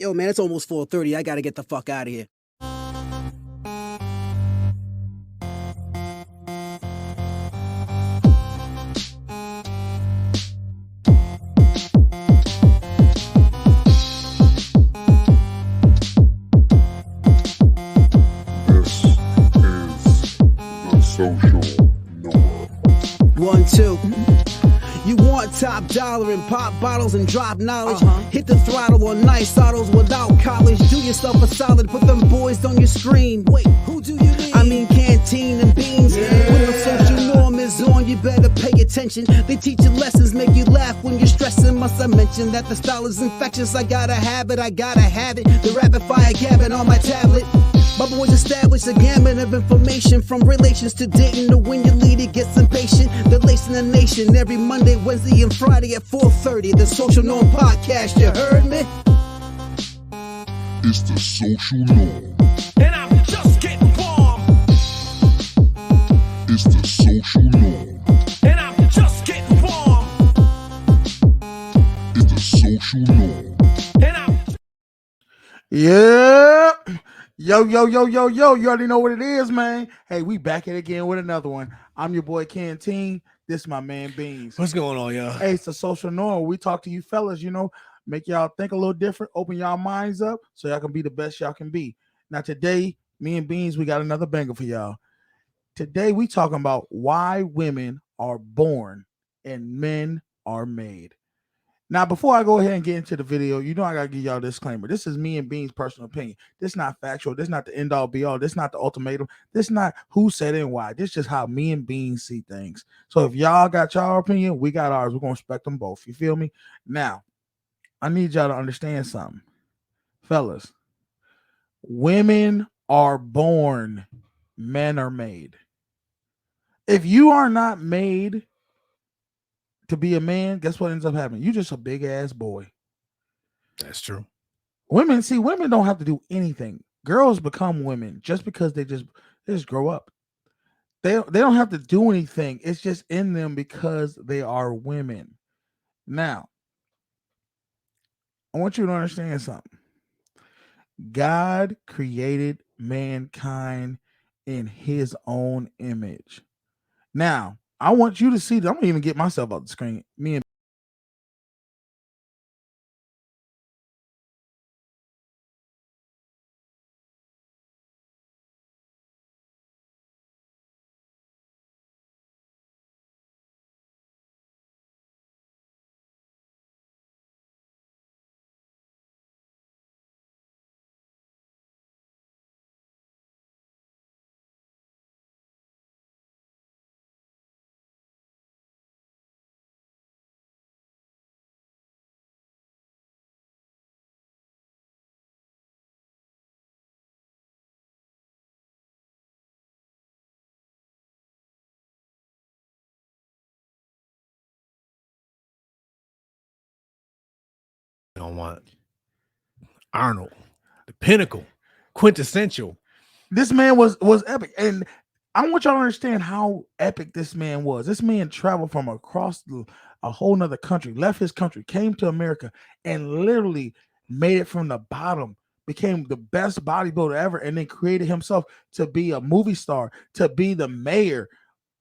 Yo, man, it's almost 4:30. I gotta get the fuck out of here. This is the Social Norm. 1, 2. You want top dollar and pop bottles and drop knowledge. Hit the throttle on nice autos without college. Do yourself a solid, put them boys on your screen. Wait, who do you mean? I mean Canteen and Beans. When the social norm is on, you better pay attention. They teach you lessons, make you laugh when you're stressing. Must I mention that the style is infectious? I gotta have it, I gotta have it. The rapid fire gabbing on my tablet. My boys established a gamut of information, from relations to dating to when your leader gets impatient. They're lacing the nation every Monday, Wednesday, and Friday at 4:30. The Social Norm Podcast, you heard me? It's the Social Norm. And I'm just getting warm. It's the Social Norm. And I'm just getting warm. It's the Social Norm. And I'm Yeah. Yo. You already know what it is, man. Hey, we back at it again with another one. I'm your boy Canteen. This my man Beans. What's going on, y'all? Hey, it's the Social Norm. We talk to you fellas, make y'all think a little different, open y'all minds up so y'all can be the best y'all can be. Now today, me and Beans, we got another banger for y'all. Today we talking about why women are born and men are made. Now, before I go ahead and get into the video, I gotta give y'all a disclaimer. This is me and Bean's personal opinion. This is not factual. This is not the end all be all. This is not the ultimatum. This is not who said it and why. This is just how me and Beans see things. So if y'all got y'all opinion, we got ours. We're gonna respect them both. You feel me? Now, I need y'all to understand something. Fellas, women are born, men are made. If you are not made to be a man, guess what ends up happening? You just a big ass boy. That's true. Women don't have to do anything. Girls become women just because they just grow up. They don't have to do anything. It's just in them because they are women. Now, I want you to understand something. God created mankind in his own image. Now, I want you to see that. I'm gonna even get myself out the screen. Me and Don't want Arnold, the pinnacle, quintessential. this man was epic, and I want y'all to understand how epic this man was. This man traveled from across a whole nother country, left his country, came to America, and literally made it from the bottom, became the best bodybuilder ever, and then created himself to be a movie star, to be the mayor,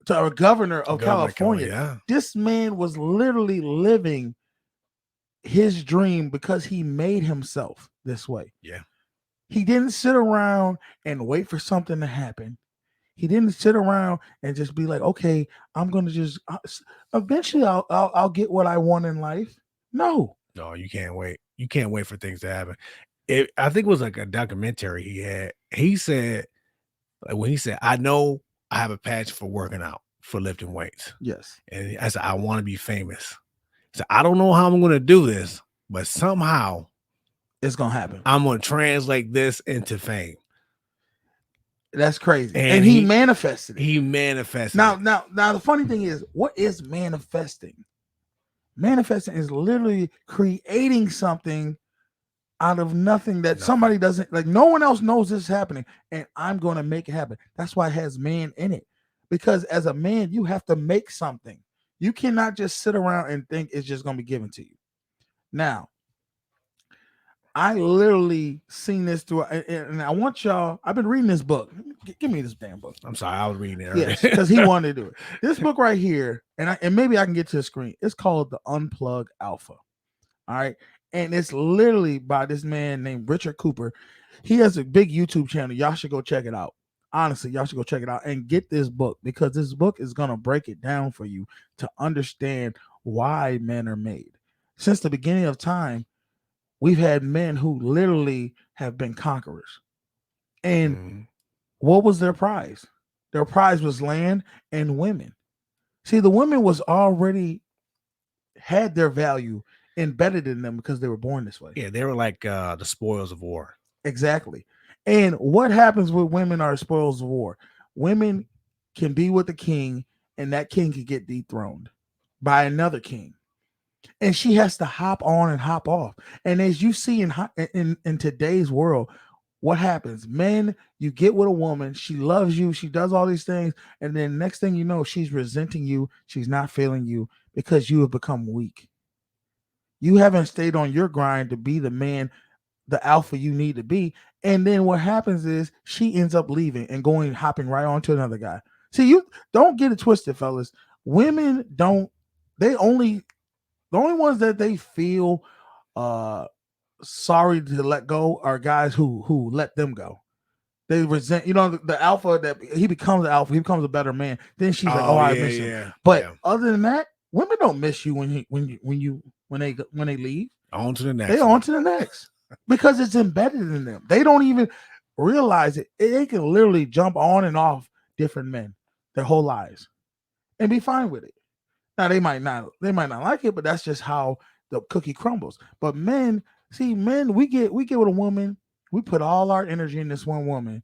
to a governor of California. Yeah. This man was literally living his dream because he made himself this way. Yeah. He didn't sit around and wait for something to happen. He didn't sit around and just be like, okay, I'm going to just eventually I'll get what I want in life. No, you can't wait. You can't wait for things to happen. I think it was like a documentary he had. He said, when he said, I know I have a passion for working out, for lifting weights. yes. And I said, I want to be famous. So I don't know how I'm going to do this, but somehow It's going to happen. I'm going to translate this into fame. That's crazy. And he manifested it. He manifested Now, it. the funny thing is, what is manifesting? Manifesting is literally creating something out of nothing that somebody doesn't, like, no one else knows this is happening, and I'm going to make it happen. That's why it has man in it. Because as a man, you have to make something. You cannot just sit around and think it's just going to be given to you. Now, I literally seen this through, and I want y'all. I've been reading this book. Give me this damn book. I'm sorry, I was reading it earlier. Yes, because he wanted to do it. This book right here, and maybe I can get to the screen. It's called The Unplug Alpha. All right, and it's literally by this man named Richard Cooper. He has a big YouTube channel. Y'all should go check it out. Honestly, y'all should go check it out and get this book, because this book is gonna break it down for you to understand why men are made. Since the beginning of time, we've had men who literally have been conquerors. And Mhm. what was their prize? Their prize was land and women. See, the women was already had their value embedded in them because they were born this way. Yeah, they were like the spoils of war. Exactly. And what happens with women are spoils of war. Women can be with the king, and that king can get dethroned by another king. And she has to hop on and hop off. And as you see in today's world, what happens? Men, you get with a woman, she loves you, she does all these things, and then next thing you know, she's resenting you, she's not feeling you because you have become weak. You haven't stayed on your grind to be the man, the alpha you need to be. And then what happens is she ends up leaving and hopping right on to another guy. See, you don't get it twisted, fellas. Women don't, they only, the only ones that they feel sorry to let go are guys who let them go. They resent, the alpha, that he becomes the alpha, he becomes a better man. Then she's like, "Oh, I miss him." But other than that, women don't miss you when they leave. On to the next. They on to the next because it's embedded in them. They don't even realize it. They can literally jump on and off different men their whole lives and be fine with it. Now they might not like it, but that's just how the cookie crumbles. But men, we get with a woman, we put all our energy in this one woman,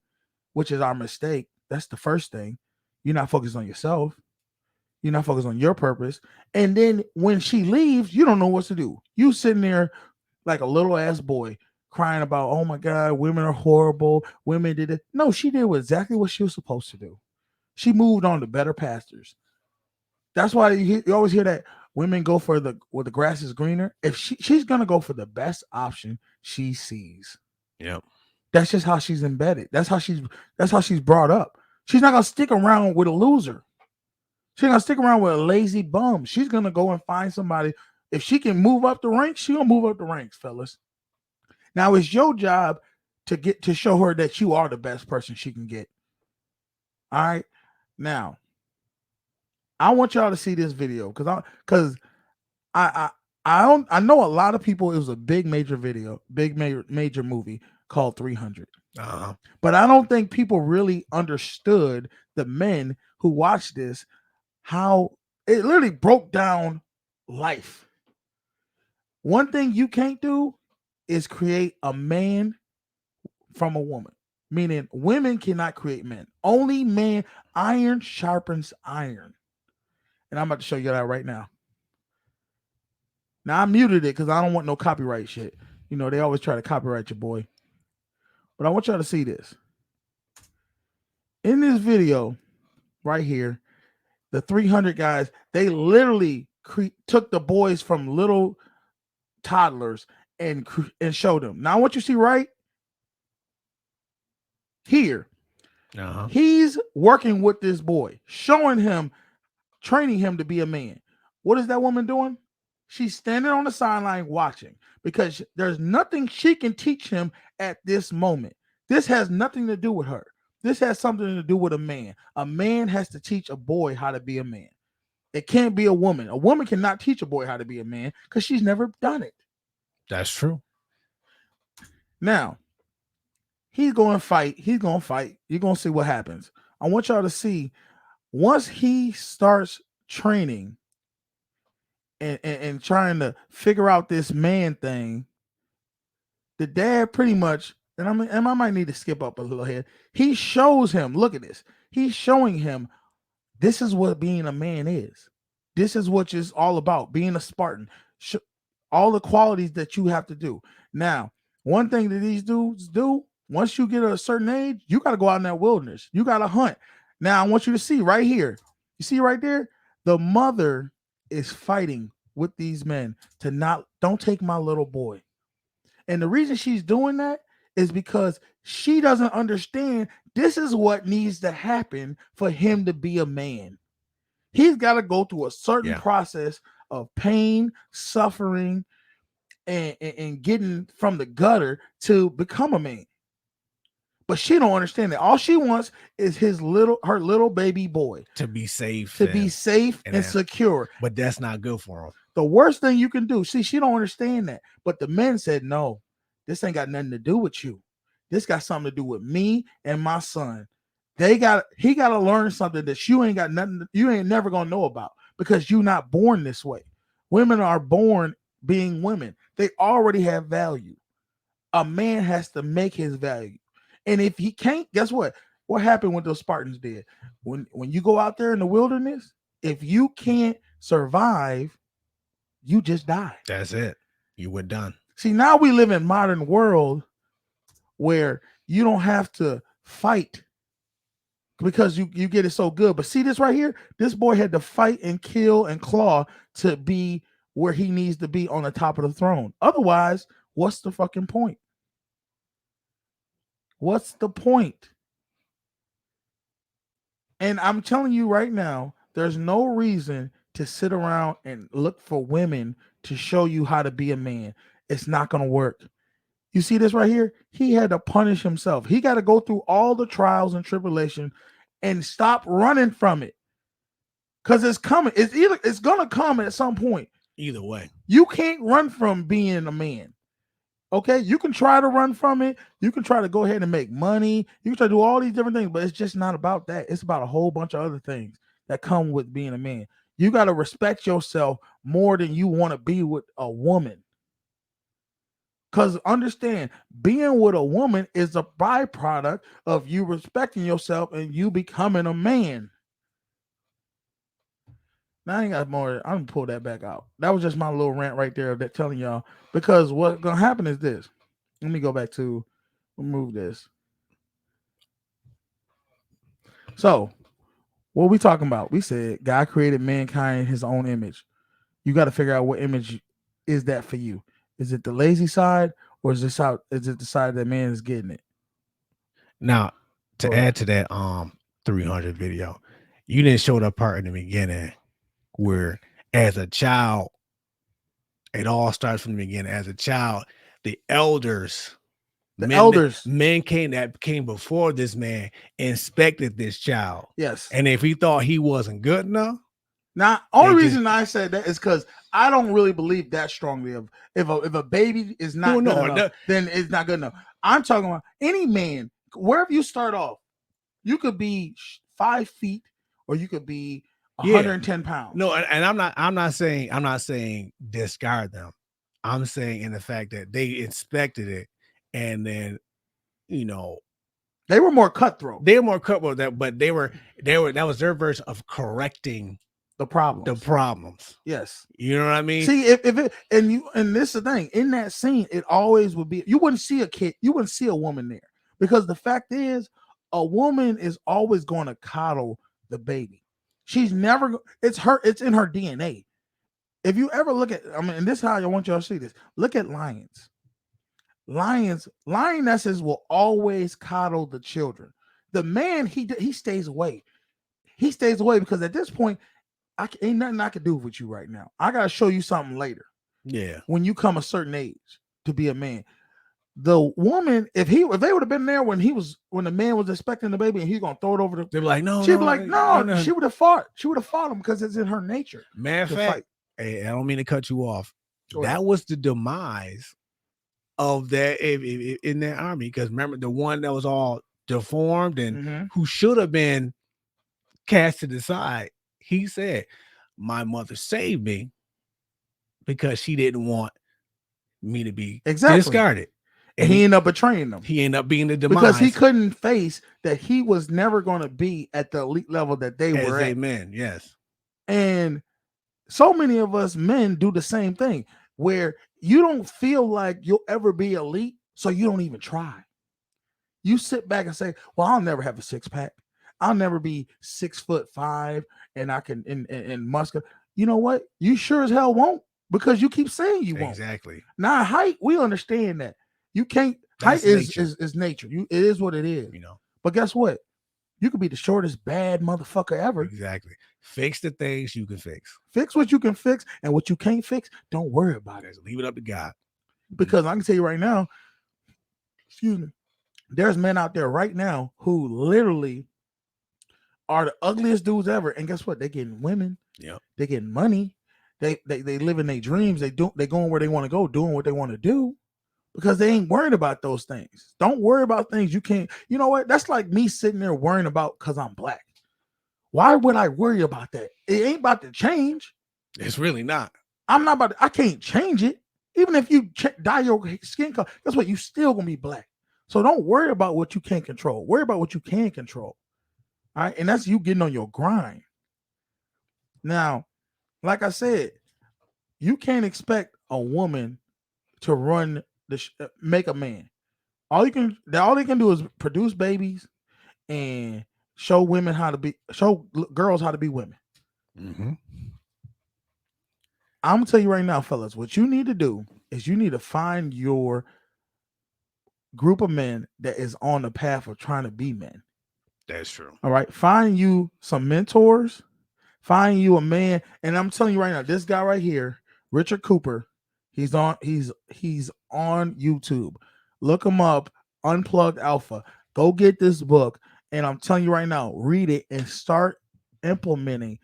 which is our mistake. That's the first thing. You're not focused on yourself. You're not focused on your purpose. And then when she leaves, you don't know what to do. You sitting there like a little ass boy crying about, "Oh my God, women are horrible. Women did it." No, she did exactly what she was supposed to do. She moved on to better pastures. That's why you always hear that women go for where the grass is greener. If she's gonna go for the best option she sees. Yep. That's just how she's embedded. That's how she's brought up. She's not gonna stick around with a loser. She's gonna stick around with a lazy bum. She's gonna go and find somebody. If she can move up the ranks, she's gonna move up the ranks, fellas. Now it's your job to show her that you are the best person she can get. All right. Now, I want y'all to see this video because I know a lot of people. It was a big major movie called 300. But I don't think people really understood, the men who watched this, how it literally broke down life. One thing you can't do is create a man from a woman. Meaning women cannot create men. Only man. Iron sharpens iron. And I'm about to show you that right now. Now I muted it because I don't want no copyright shit. They always try to copyright your boy. But I want y'all to see this. In this video right here, the 300 guys, they literally took the boys from little toddlers and showed them. Now what you see right here, he's working with this boy, showing him, training him to be a man. What is that woman doing? She's standing on the sideline watching, because there's nothing she can teach him at this moment. This has nothing to do with her. This has something to do with a man. A man has to teach a boy how to be a man. It can't be a woman. A woman cannot teach a boy how to be a man because she's never done it. That's true. Now, he's going to fight. You're going to see what happens. I want y'all to see, once he starts training and trying to figure out this man thing, the dad pretty much, and I might need to skip up a little here. He shows him, look at this. He's showing him, this is what being a man is. This is what it's all about, being a Spartan. All the qualities that you have to do. Now, one thing that these dudes do, once you get a certain age, you got to go out in that wilderness. You got to hunt. Now, I want you to see right here. You see right there? The mother is fighting with these men to don't take my little boy. And the reason she's doing that is because she doesn't understand this is what needs to happen for him to be a man. He's got to go through a certain process of pain, suffering, and getting from the gutter to become a man. But she don't understand that. All she wants is her little baby boy to be safe, and secure. But that's not good for him. The worst thing you can do. See, she don't understand that. But the men said, no, this ain't got nothing to do with you. This got something to do with me and my son. He got to learn something that you ain't got nothing. You ain't never gonna know about because you're not born this way. Women are born being women. They already have value. A man has to make his value. And if he can't, guess what? What happened with those Spartans did? When you go out there in the wilderness, if you can't survive, you just die. That's it. You were done. See, now we live in a modern world where you don't have to fight because you get it so good. But see this right here? This boy had to fight and kill and claw to be where he needs to be on the top of the throne. Otherwise, what's the fucking point? What's the point? And I'm telling you right now, there's no reason to sit around and look for women to show you how to be a man. It's not going to work. You see this right here? He had to punish himself. He got to go through all the trials and tribulation and stop running from it. Because it's coming. It's going to come at some point. Either way. You can't run from being a man. Okay, you can try to run from it. You can try to go ahead and make money. You can try to do all these different things, but it's just not about that. It's about a whole bunch of other things that come with being a man. You got to respect yourself more than you want to be with a woman. Because understand, being with a woman is a byproduct of you respecting yourself and you becoming a man. Now I ain't got more. I'm gonna pull that back out. That was just my little rant right there that telling y'all, because what's gonna happen is this. Let me go back to remove this. So what we talking about? We said God created mankind in his own image. You got to figure out what image is that for you. Is it the lazy side or is it the side that man is getting it? Now, to add to that 300 video, you didn't show that part in the beginning where as a child, it all starts from the beginning. As a child, the elders, men came before this man, inspected this child. Yes. And if he thought he wasn't good enough. Now, only reason I said that is because I don't really believe that strongly of if a baby is not good enough, then it's not good enough. I'm talking about any man, wherever you start off, you could be 5 feet or you could be 110 pounds. No, and I'm not saying discard them. I'm saying in the fact that they inspected it and then, they were more cutthroat. They were more cutthroat, but that was their version of correcting the problems. Yes. You know what I mean? See, and this is the thing, in that scene, it always would be, you wouldn't see a kid, you wouldn't see a woman there. Because the fact is, a woman is always going to coddle the baby. She's never, it's in her DNA. If you ever look at, and this is how I want y'all to see this. Look at lions. Lionesses will always coddle the children. The man, he stays away. He stays away because at this point, ain't nothing I can do with you right now. I gotta show you something later. Yeah. When you come a certain age to be a man. The woman, if they would have been there when the man was expecting the baby and he's gonna throw it over they'd be like, no. She'd be like, no. She would have fought. She would have fought him because it's in her nature. Matter of fact, hey, I don't mean to cut you off. That was the demise of that in their army. Because remember the one that was all deformed and who should have been cast to the side. He said, my mother saved me because she didn't want me to be discarded. And he ended up betraying them. He ended up being the demise. Because he couldn't face that he was never going to be at the elite level that they were at. Amen. Yes. And so many of us men do the same thing where you don't feel like you'll ever be elite, so you don't even try. You sit back and say, well, I'll never have a six-pack. I'll never be 6'5" and I can and muscular. You know what? You sure as hell won't, because you keep saying you won't. Exactly. Now, height, we understand that. You can't, That's height is nature. is nature. It is what it is. You know. But guess what? You could be the shortest bad motherfucker ever. Exactly. Fix the things you can fix. Fix what you can fix, and what you can't fix, don't worry about it. Just leave it up to God. Because I can tell you right now, excuse me, there's men out there right now who literally are the ugliest dudes ever. And guess what? They're getting women. Yep. They're getting money. They live in their dreams. They going where they want to go, doing what they want to do. Because they ain't worried about those things. Don't worry about things you can't. You know what? That's like me sitting there worrying about because I'm black. Why would I worry about that? It ain't about to change. It's really not. I'm not about to, I can't change it. Even if you dye your skin color, guess what? You still gonna be black. So don't worry about what you can't control. Worry about what you can control. All right. And that's you getting on your grind. Now, like I said, you can't expect a woman to run make a man. All they can do is produce babies and show girls how to be women. Mm-hmm. I'm gonna tell you right now, fellas, what you need to do is you need to find your group of men that is on the path of trying to be men. That's true. All right. Find you some mentors, find you a man. And I'm telling you right now, this guy right here, Richard Cooper, he's on YouTube. Look him up, Unplugged Alpha. Go get this book. And I'm telling you right now, read it and start implementing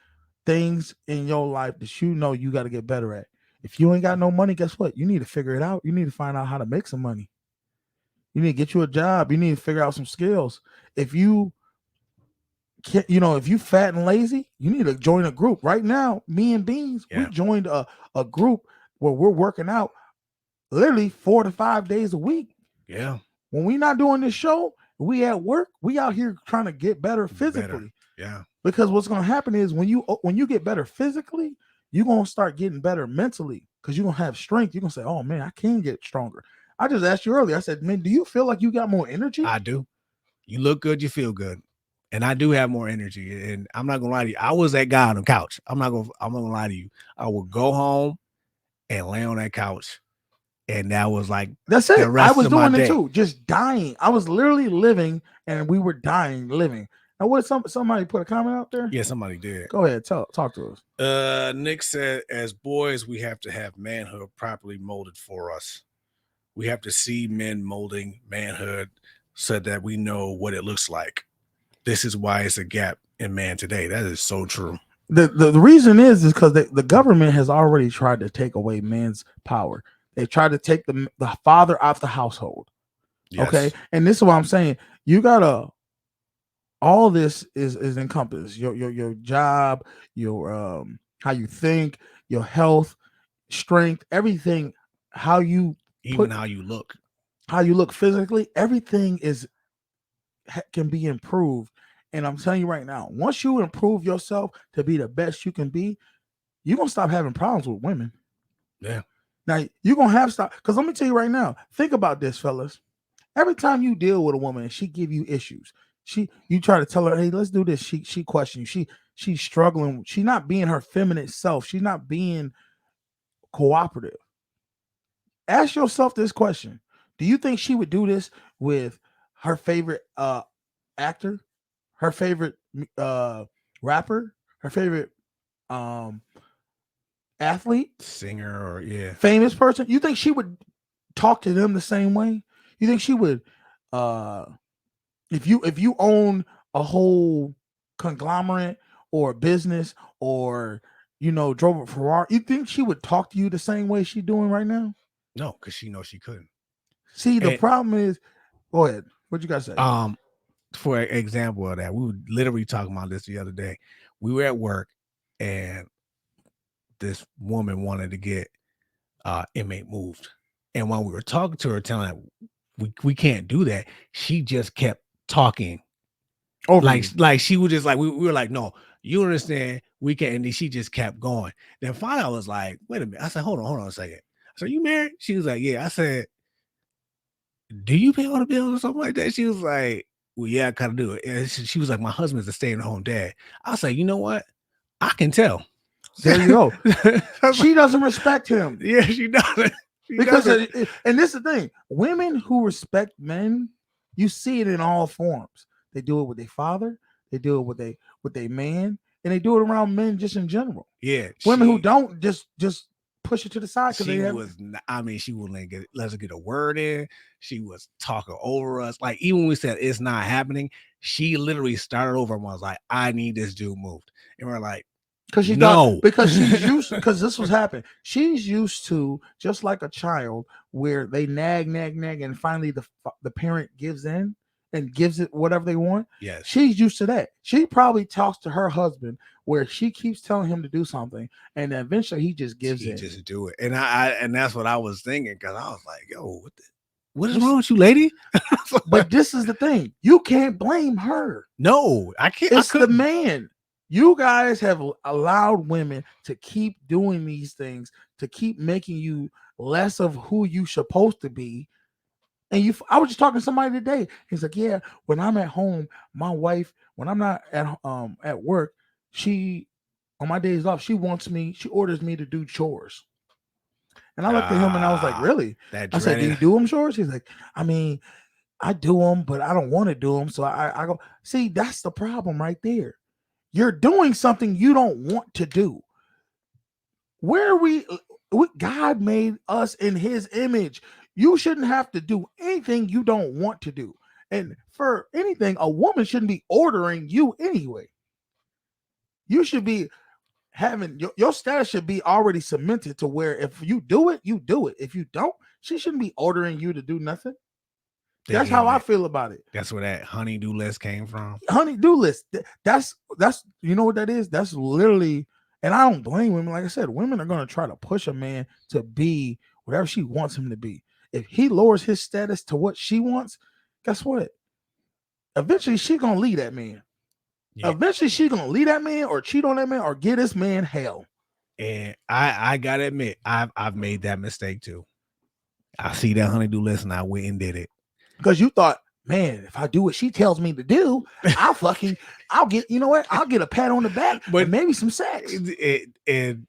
things in your life that you know you got to get better at. If you ain't got no money, guess what? You need to figure it out. You need to find out how to make some money. You need to get you a job. You need to figure out some skills. If you can't, if you fat and lazy, you need to join a group. Right now, me and Beans, we joined a group where we're working out literally 4 to 5 days a week. Yeah. When we're not doing this show, we at work, we out here trying to get better physically. Yeah. Because what's going to happen is when you get better physically, you're going to start getting better mentally because you're going to have strength. You're going to say, oh, man, I can get stronger. I just asked you earlier. I said, man, do you feel like you got more energy? I do. You look good. You feel good. And I do have more energy. And I'm not going to lie to you. I was that guy on the couch. I'm not going to lie to you. I would go home and lay on that couch. And that was like, that's it. I was doing it too. Just dying. I was literally living and we were dying, living. Now, what somebody put a comment out there? Yeah, somebody did. Go ahead. Talk to us. Nick said, as boys, we have to have manhood properly molded for us. We have to see men molding manhood so that we know what it looks like. This is why it's a gap in man today. That is so true. The reason is because the government has already tried to take away men's power. They tried to take the father out the household. Yes. Okay. And this is what I'm saying. You gotta, all this is encompassed. Your job, your how you think, your health, strength, everything, how you how you look physically, everything can be improved. And I'm telling you right now, once you improve yourself to be the best you can be, you're gonna stop having problems with women. Yeah. Now you're gonna have to stop, because let me tell you right now, think about this, fellas. Every time you deal with a woman and she give you issues, you try to tell her, hey, let's do this. She questions you. She's struggling. She's not being her feminine self. She's not being cooperative. Ask yourself this question. Do you think she would do this with her favorite actor, her favorite rapper, her favorite athlete, singer, or famous person? You think she would talk to them the same way? You think she would if you own a whole conglomerate or a business, or drove a Ferrari, you think she would talk to you the same way she's doing right now? No, because she knows she couldn't. See, the problem is, go ahead. What you guys say? For an example of that, we were literally talking about this the other day. We were at work and this woman wanted to get inmate moved. And when we were talking to her, telling her we can't do that, she just kept talking. Like she was just like, we were like, no, you understand, we can't. And then she just kept going. Then finally I was like, wait a minute. I said, hold on a second. I said, you married? She was like, yeah. I said, do you pay all the bills or something like that? She was like, well, yeah, I kind of do it. And she was like, my husband's a stay-at-home dad. I was like, you know what? I can tell. There you go. She doesn't respect him. Yeah, she doesn't. Because and this is the thing, women who respect men, you see it in all forms. They do it with their father, they do it with their man, and they do it around men just in general. Yeah, women who don't just push it to the side because she they was. I mean, she wouldn't let us get a word in. She was talking over us. Like even when we said it's not happening, she literally started over and was like, "I need this dude moved," and we're like. Because she because she's used because this was happening. She's used to just like a child where they nag, and finally the parent gives in and gives it whatever they want. Yes, she's used to that. She probably talks to her husband where she keeps telling him to do something, and eventually he just gives in. Just do it. And that's what I was thinking because I was like, "Yo, what is wrong with you, lady?" But this is the thing: you can't blame her. No, I can't. It's the man. You guys have allowed women to keep doing these things, to keep making you less of who you supposed to be. And I was just talking to somebody today. He's like, yeah, when I'm at home, my wife, when I'm not at work, she, on my days off, she orders me to do chores. And I looked at him and I was like, really? I said, do you do them chores? He's like, I mean, I do them, but I don't want to do them. So I go, see, that's the problem right there. You're doing something you don't want to do. God made us in his image. You shouldn't have to do anything you don't want to do. And for anything, a woman shouldn't be ordering you anyway. You should be having your status should be already cemented to where if you do it, you do it. If you don't, she shouldn't be ordering you to do nothing. That's how I feel about it. That's where that honey-do list came from. Honey-do list. That's you know what that is? That's literally, and I don't blame women. Like I said, women are going to try to push a man to be whatever she wants him to be. If he lowers his status to what she wants, guess what? Eventually, she's going to leave that man. Yeah. Eventually, she's going to leave that man or cheat on that man or get this man hell. And I got to admit, I've made that mistake too. I see that honey-do list and I went and did it. Because you thought, man, if I do what she tells me to do, I'll get, you know what? I'll get a pat on the back, but maybe some sex. And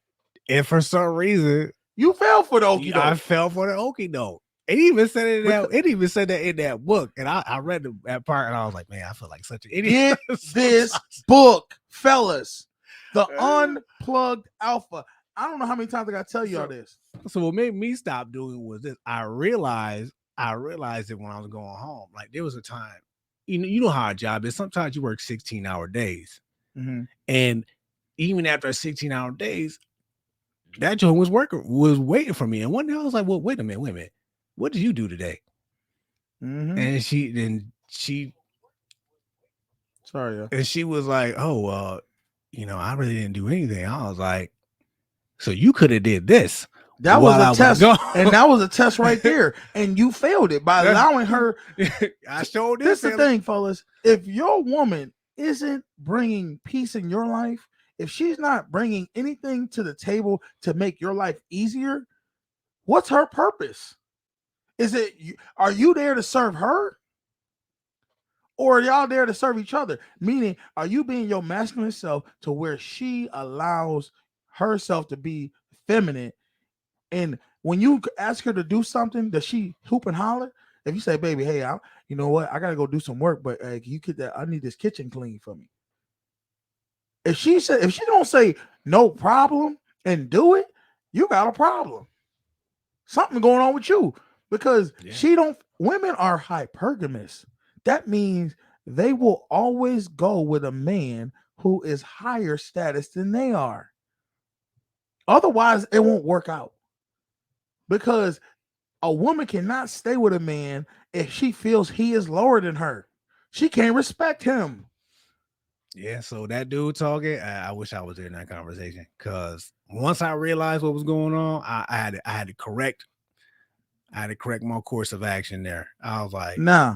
for some reason, you fell for the okie doke. I fell for the okie doke. It even said it in that. It even said that in that book, and I read that part, and I was like, man, I feel like such an idiot. Get this book, fellas, The Unplugged Alpha. I don't know how many times I got to tell y'all this. So what made me stop doing was this. I realized it when I was going home. Like there was a time, you know how a job is. Sometimes you work 16-hour days, and even after 16-hour days, that joint was waiting for me. And one day I was like, "Well, wait a minute, what did you do today?" And she was like, "Oh, I really didn't do anything." I was like, "So you could have did this." That was a test, and that was a test right there, and you failed it by allowing her. I showed this. This is the thing, fellas. If your woman isn't bringing peace in your life, if she's not bringing anything to the table to make your life easier, what's her purpose? Are you there to serve her? Or are y'all there to serve each other? Meaning, are you being your masculine self to where she allows herself to be feminine? And when you ask her to do something, does she hoop and holler? If you say, baby, hey, you know what? I got to go do some work, but you get that. I need this kitchen clean for me. If she don't say no problem and do it, you got a problem. Something going on with you because women are hypergamous. That means they will always go with a man who is higher status than they are. Otherwise, it won't work out. Because a woman cannot stay with a man if she feels he is lower than her. She can't respect him. Yeah, so that dude talking, I wish I was there in that conversation. Because once I realized what was going on, I had to correct my course of action there. I was like, no.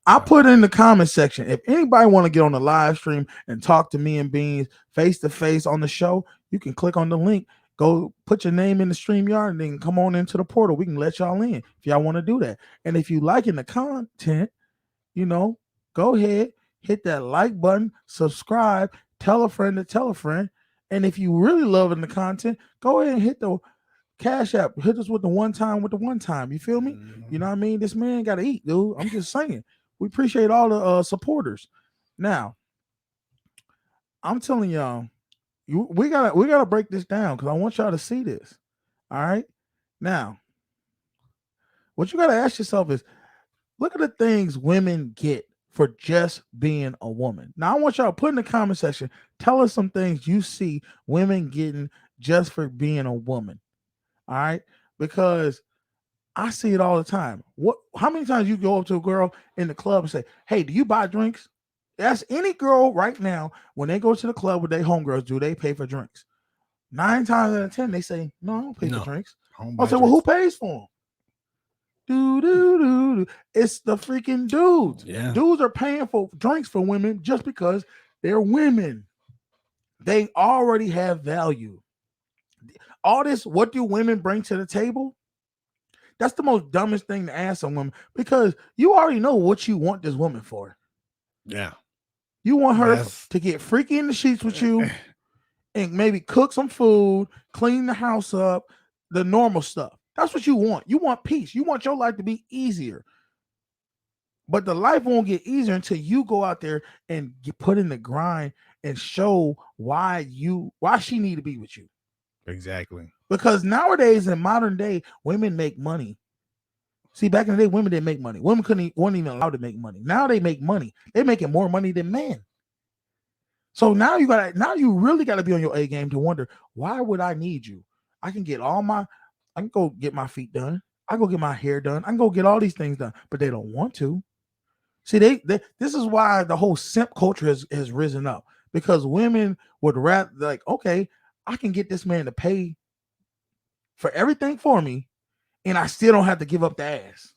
I put in the comment section, if anybody want to get on the live stream and talk to me and Beans face to face on the show, you can click on the link. Go put your name in the StreamYard and then come on into the portal. We can let y'all in if y'all want to do that. And if you liking the content, go ahead, hit that like button, subscribe, tell a friend to tell a friend, And if you really loving the content, go ahead and hit the Cash App. Hit us with the one time. You feel me? You know what I mean? This man got to eat, dude. I'm just saying. We appreciate all the supporters. Now, I'm telling y'all, we gotta break this down because I want y'all to see this. All right. Now, what you gotta ask yourself is, look at the things women get for just being a woman. Now, I want y'all to put in the comment section, tell us some things you see women getting just for being a woman. All right. Because I see it all the time. How many times you go up to a girl in the club and say, "Hey, do you buy drinks?" Ask any girl right now, when they go to the club with their homegirls, do they pay for drinks? 9 times out of 10, they say, "No, I don't pay for drinks." I'll say, "Well, who pays for them?" It's the freaking dudes. Yeah. Dudes are paying for drinks for women just because they're women. They already have value. All this, what do women bring to the table? That's the most dumbest thing to ask a woman, because you already know what you want this woman for. Yeah. You want her to get freaky in the sheets with you and maybe cook some food, clean the house up, the normal stuff. That's what you want. You want peace. You want your life to be easier. But the life won't get easier until you go out there and get put in the grind and show why she need to be with you. Exactly. Because nowadays, in modern day, women make money. See, back in the day, women didn't make money. Women weren't even allowed to make money. Now they make money. They're making more money than men. So now you really got to be on your A game to wonder, why would I need you? I can go get my feet done. I go get my hair done. I can go get all these things done, but they don't want to. See, this is why the whole simp culture has risen up, because women would rather, like, okay, I can get this man to pay for everything for me, and I still don't have to give up the ass.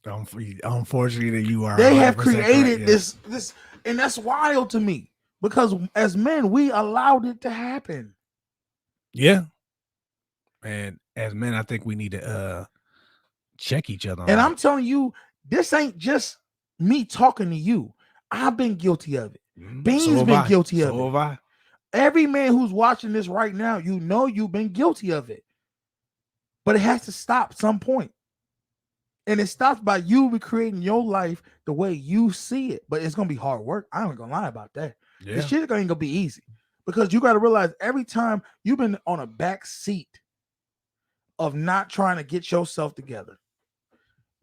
Unfortunately, you are. They have created this, and that's wild to me, because as men, we allowed it to happen. Yeah. And as men, I think we need to check each other. And I'm telling you, this ain't just me talking to you. I've been guilty of it. Bean's been guilty of it. So have I. Every man who's watching this right now, you know you've been guilty of it. But it has to stop at some point. And it stops by you recreating your life the way you see it. But it's going to be hard work. I ain't going to lie about that. Yeah. This shit ain't going to be easy. Because you got to realize, every time you've been on a back seat of not trying to get yourself together.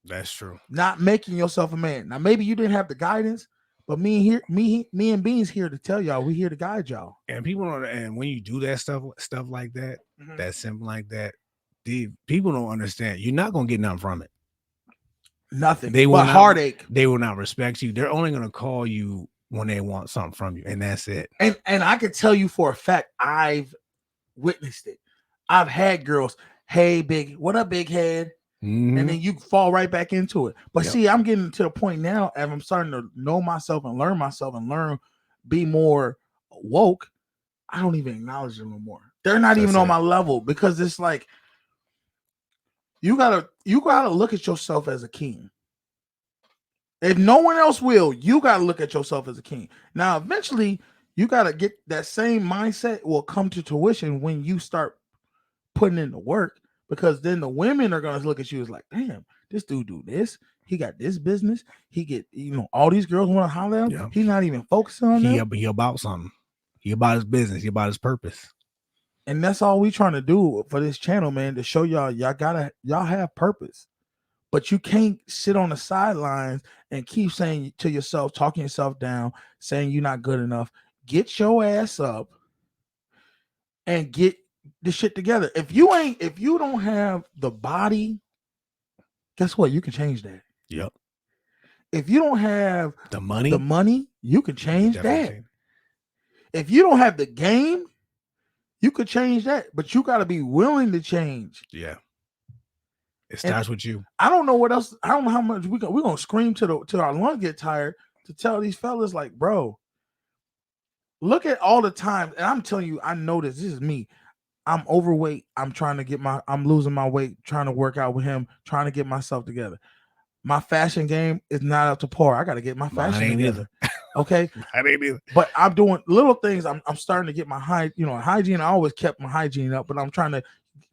That's true. Not making yourself a man. Now, maybe you didn't have the guidance, but me and Beans here to tell y'all, we here to guide y'all. And people don't, and when you do that stuff like that, that's simple like that, people don't understand. You're not gonna get nothing from it. Nothing. They will but heartache. They will not respect you. They're only gonna call you when they want something from you, and that's it. And I can tell you for a fact, I've witnessed it. I've had girls, "Hey, big, what up, big head?" And then you fall right back into it. But see, I'm getting to the point now, as I'm starting to know myself and learn, be more woke. I don't even acknowledge them no more. They're not even on my level, because it's like, you gotta look at yourself as a king. If no one else will, you gotta look at yourself as a king. Now, eventually, you gotta get that same mindset will come to fruition when you start putting in the work. Because then the women are going to look at you as like, damn, this dude do this. He got this business. He get, all these girls want to holler at him. Yeah. He's not even focusing on them. He about something. He about his business. He about his purpose. And that's all we trying to do for this channel, man, to show y'all have purpose. But you can't sit on the sidelines and keep saying to yourself, talking yourself down, saying you're not good enough. Get your ass up and get this shit together. If you don't have the body, guess what? You can change that. Yep. If you don't have the money, you can change that. If you don't have the game, you could change that. But you got to be willing to change. Yeah. It starts with you. I don't know what else. I don't know how much we're gonna scream till our lungs get tired to tell these fellas, like, bro, look at all the times. And I'm telling you, I know this is me. I'm overweight. I'm losing my weight, trying to work out with him, trying to get myself together. My fashion game is not up to par. I got to get my fashion together. Okay. I didn't either. But I'm doing little things. I'm starting to get my hygiene. I always kept my hygiene up, but I'm trying to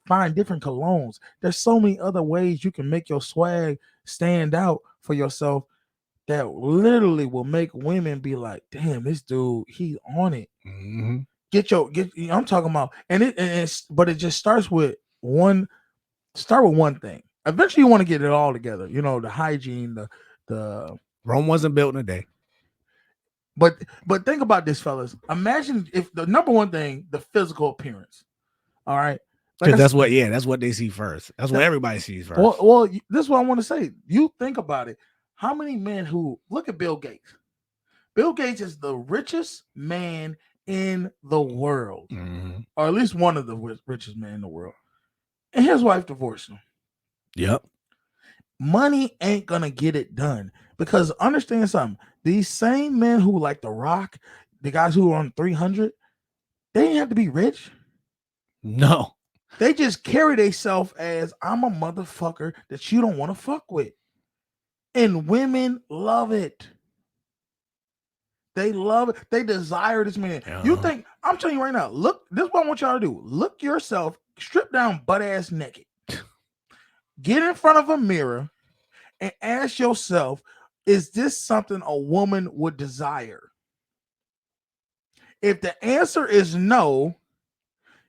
find different colognes. There's so many other ways you can make your swag stand out for yourself that literally will make women be like, damn, this dude, he's on it. Mm-hmm. I'm talking about, but it just starts with one thing. Eventually you want to get it all together. The hygiene, the Rome wasn't built in a day. But think about this, fellas. Imagine if the number one thing, the physical appearance. All right. Because that's what they see first. That's what everybody sees first. Well, this is what I want to say. You think about it. How many men who look at Bill Gates? Bill Gates is the richest man in the world, or at least one of the richest men in the world. And his wife divorced him. Yep. Money ain't gonna get it done, because understand something. These same men who like The Rock, the guys who are on 300, they ain't have to be rich. No. They just carry themselves as, I'm a motherfucker that you don't want to fuck with. And women love it. They love it. They desire this man. You think, I'm telling you right now, look, this is what I want y'all to do. Look yourself, strip down butt ass naked. Get in front of a mirror and ask yourself, is this something a woman would desire? If the answer is no,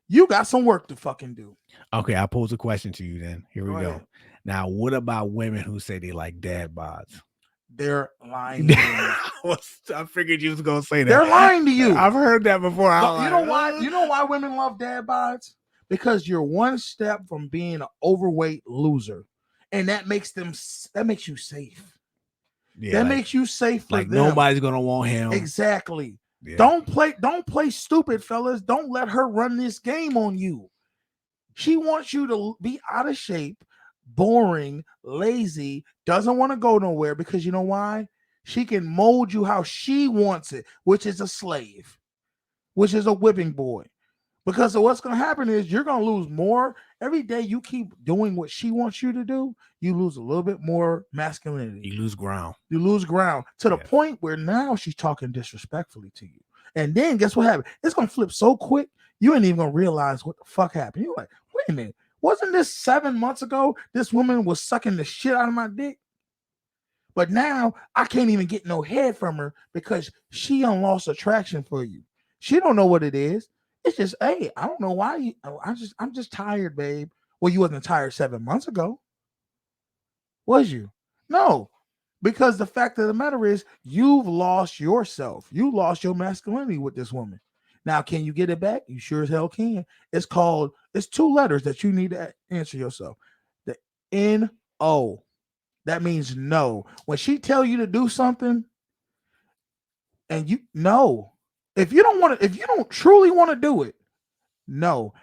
you got some work to fucking do. Okay, I'll pose a question to you then. Here we go. Ahead. Now, what about women who say they like dad bods? They're lying to you. I figured you was gonna say that. They're lying to you. I've heard that before. You know why? You know why women love dad bods? Because you're one step from being an overweight loser, and that makes you safe. Yeah, that makes you safe for like them. Nobody's gonna want him. Exactly. Yeah. Don't play stupid, fellas. Don't let her run this game on you. She wants you to be out of shape, boring, lazy, doesn't want to go nowhere, because you know why? She can mold you how she wants it, which is a slave, which is a whipping boy. Because of what's going to happen is you're going to lose more. Every day you keep doing what she wants you to do, you lose a little bit more masculinity. You lose ground. You lose ground to the point where now she's talking disrespectfully to you. And then guess what happened? It's going to flip so quick, you ain't even going to realize what the fuck happened. You're like, wait a minute. Wasn't this 7 months ago this woman was sucking the shit out of my dick? But now I can't even get no head from her because she done lost attraction for you. She don't know what it is. It's just, hey, I don't know why I'm just tired, babe. Well, you wasn't tired 7 months ago. Was you? No. Because the fact of the matter is you've lost yourself. You lost your masculinity with this woman. Now, can you get it back? You sure as hell can. It's 2 letters that you need to answer yourself. The N-O. That means no. When she tell you to do something and you no. If you don't truly want to do it, no.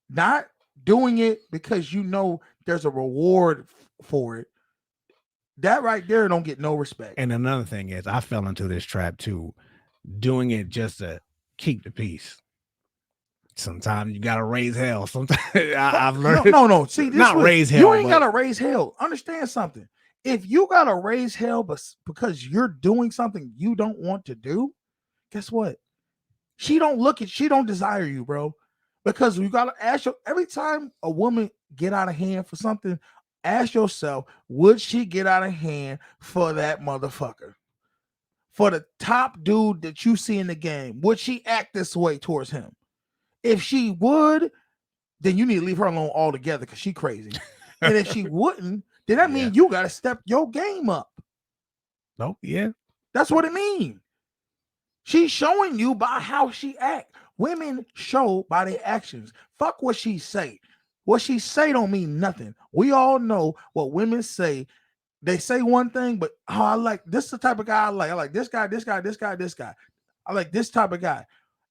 Not doing it because you know there's a reward for it. That right there don't get no respect. And another thing is, I fell into this trap too, doing it just to keep the peace. Sometimes you gotta raise hell. Sometimes I've learned. No. See, raise hell. You ain't gotta raise hell. Understand something. If you gotta raise hell, but because you're doing something you don't want to do, guess what? She don't desire you, bro. Because you gotta ask every time a woman get out of hand for something, ask yourself, would she get out of hand for that motherfucker? For the top dude that you see in the game, would she act this way towards him? If she would, then you need to leave her alone altogether because she's crazy. And if she wouldn't, then that means you got to step your game up. No, yeah. That's what it means. She's showing you by how she act. Women show by their actions. Fuck what she say. What she say don't mean nothing. We all know what women say. They say one thing, but I like this is the type of guy I like. I like this guy, this guy, this guy, this guy. I like this type of guy.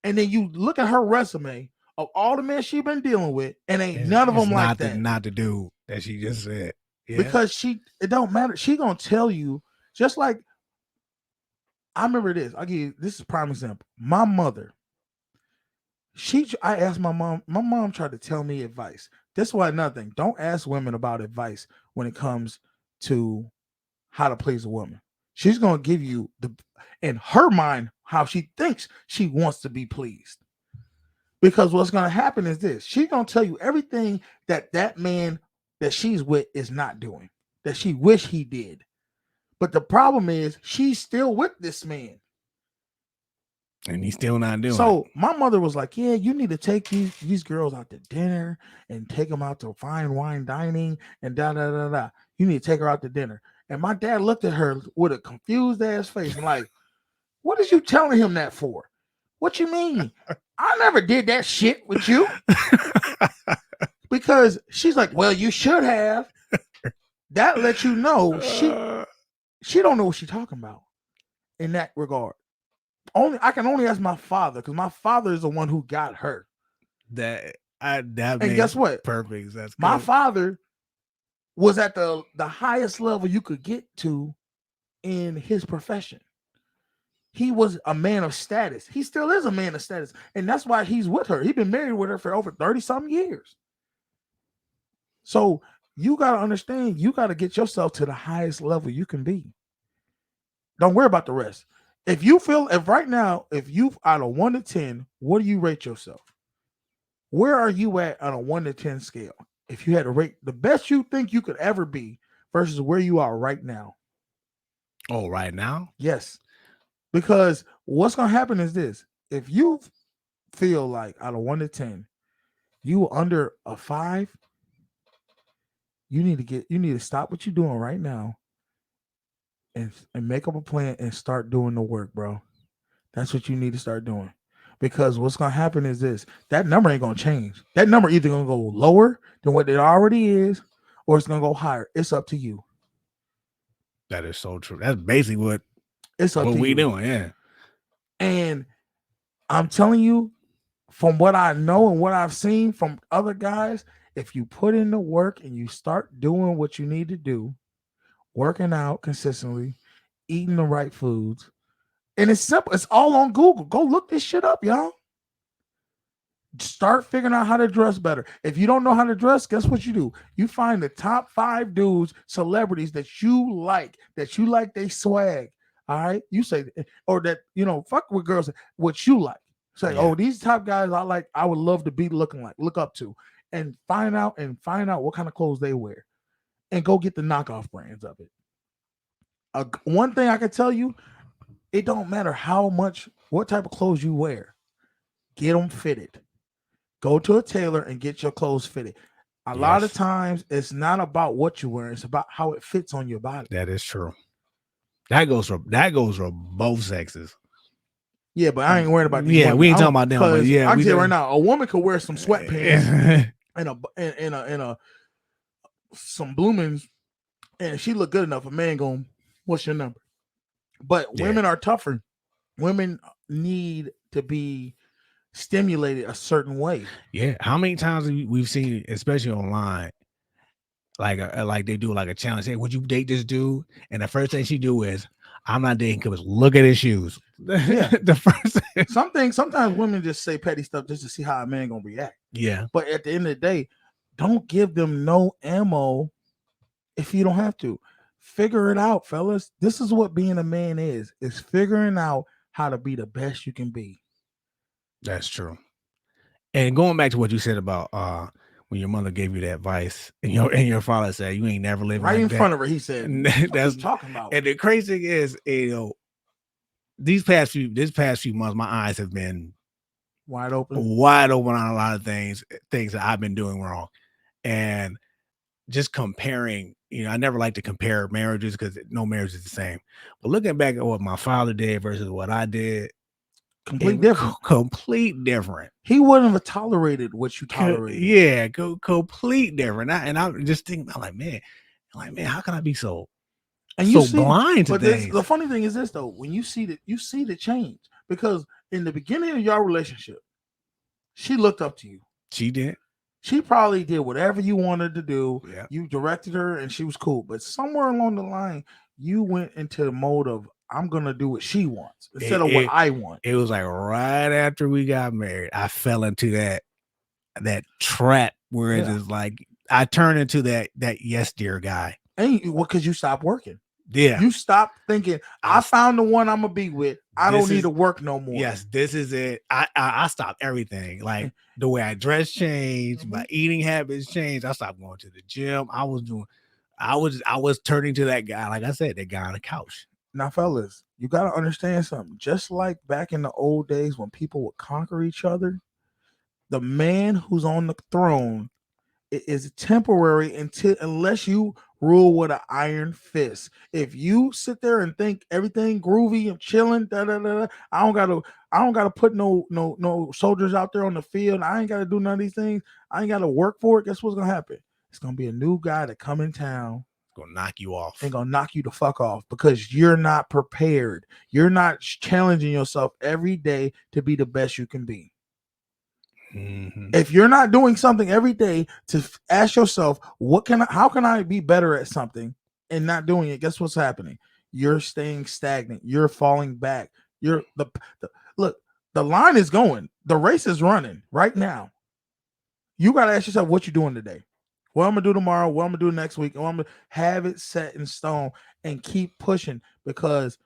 And then you look at her resume of all the men she been dealing with, and none of them like that. Not the dude that she just said. Yeah. Because it don't matter. She gonna tell you, just like I remember this. I'll give you this is a prime example. My mother, I asked my mom tried to tell me advice. This is why another thing. Don't ask women about advice when it comes to how to please a woman. She's gonna give you in her mind how she thinks she wants to be pleased. Because what's gonna happen is this: she's gonna tell you everything that man that she's with is not doing, that she wish he did. But the problem is she's still with this man. And he's still not doing it. So my mother was like, yeah, you need to take these girls out to dinner and take them out to fine wine dining and da da da da. You need to take her out to dinner. And my dad looked at her with a confused ass face and like, what is you telling him that for? What you mean? I never did that shit with you. Because she's like, well, you should have. That lets you know she don't know what she's talking about in that regard. I can only ask my father, because my father is the one who got her. And guess what? Perfect. That's my good. father was at the highest level you could get to in his profession. He was a man of status. He still is a man of status, and that's why he's with her. He's been married with her for over 30-something years. So you got to understand, you got to get yourself to the highest level you can be. Don't worry about the rest. If you out of 1 to 10, what do you rate yourself? Where are you at on a 1 to 10 scale? If you had to rate the best you think you could ever be versus where you are right now. Oh, right now? Yes. Because what's going to happen is this. If you feel like out of 1 to 10, you under a 5, you need to stop what you're doing right now and make up a plan and start doing the work, bro. That's what you need to start doing. Because what's going to happen is this: that number ain't going to change. That number either going to go lower than what it already is, or it's going to go higher. It's up to you. That is so true. That's basically what we doing. Yeah. And I'm telling you, from what I know and what I've seen from other guys, if you put in the work and you start doing what you need to do, working out consistently, eating the right foods, and it's simple. It's all on Google. Go look this shit up, y'all. Start figuring out how to dress better. If you don't know how to dress, guess what you do? You find the top 5 dudes, celebrities that you like they swag. All right. You say, or that, fuck with girls, what you like. Say, oh, these top guys I would love to be look up to, and find out what kind of clothes they wear, and go get the knockoff brands of it. One thing I can tell you, it don't matter what type of clothes you wear. Get them fitted. Go to a tailor and get your clothes fitted. A lot of times, it's not about what you wear; it's about how it fits on your body. That is true. That goes for both sexes. Yeah, but I ain't worried about these women. We ain't talking about them. But yeah, I can tell you right now, a woman could wear some sweatpants and some bloomings, and she look good enough. A man going, what's your number? But women are tougher. Women need to be stimulated a certain way. Yeah. How many times we've seen, especially online, like they do like a challenge? Hey, would you date this dude? And the first thing she do is, I'm not dating because look at his shoes. Yeah. The first thing. Sometimes women just say petty stuff just to see how a man gonna react. Yeah. But at the end of the day, don't give them no ammo if you don't have to. Figure it out, fellas. This is what being a man is figuring out how to be the best you can be. That's true. And going back to what you said about when your mother gave you that advice, and your father said you ain't never lived right like in that. front of her, he said, that's what you talking about. And the crazy thing is, this past few months, my eyes have been wide open on a lot of things that I've been doing wrong. And just comparing, I never like to compare marriages because no marriage is the same. But looking back at what my father did versus what I did, complete different. Complete different. He wouldn't have tolerated what you tolerated. Yeah, complete different. And I'm just thinking, I'm like, man, how can I be so blind to things? The funny thing is this though, when you see the change, because in the beginning of your relationship, she looked up to you. She did. She probably did whatever you wanted to do. Yeah. You directed her and she was cool. But somewhere along the line, you went into the mode of, I'm going to do what she wants instead of what I want. It was like right after we got married, I fell into that trap where it is like, I turned into that yes, dear guy. And because you stopped working. Yeah. You stop thinking, I found the one I'm gonna be with. I don't need to work no more. Yes, this is it. I stopped everything. Like the way I dress changed, my eating habits changed. I stopped going to the gym. I was turning to that guy, like I said, that guy on the couch. Now, fellas, you gotta understand something. Just like back in the old days when people would conquer each other, the man who's on the throne is temporary unless you rule with an iron fist. If you sit there and think everything groovy and chilling, I don't gotta put no soldiers out there on the field. I ain't gotta do none of these things. I ain't gotta work for it. Guess what's gonna happen? It's gonna be a new guy that come in town. Gonna knock you off. And gonna knock you the fuck off because you're not prepared. You're not challenging yourself every day to be the best you can be. If you're not doing something every day to ask yourself, how can I be better at something and not doing it? Guess what's happening? You're staying stagnant. You're falling back. Look, the line is going. The race is running right now. You got to ask yourself what you're doing today. What I'm going to do tomorrow, what I'm going to do next week. And I'm going to have it set in stone and keep pushing because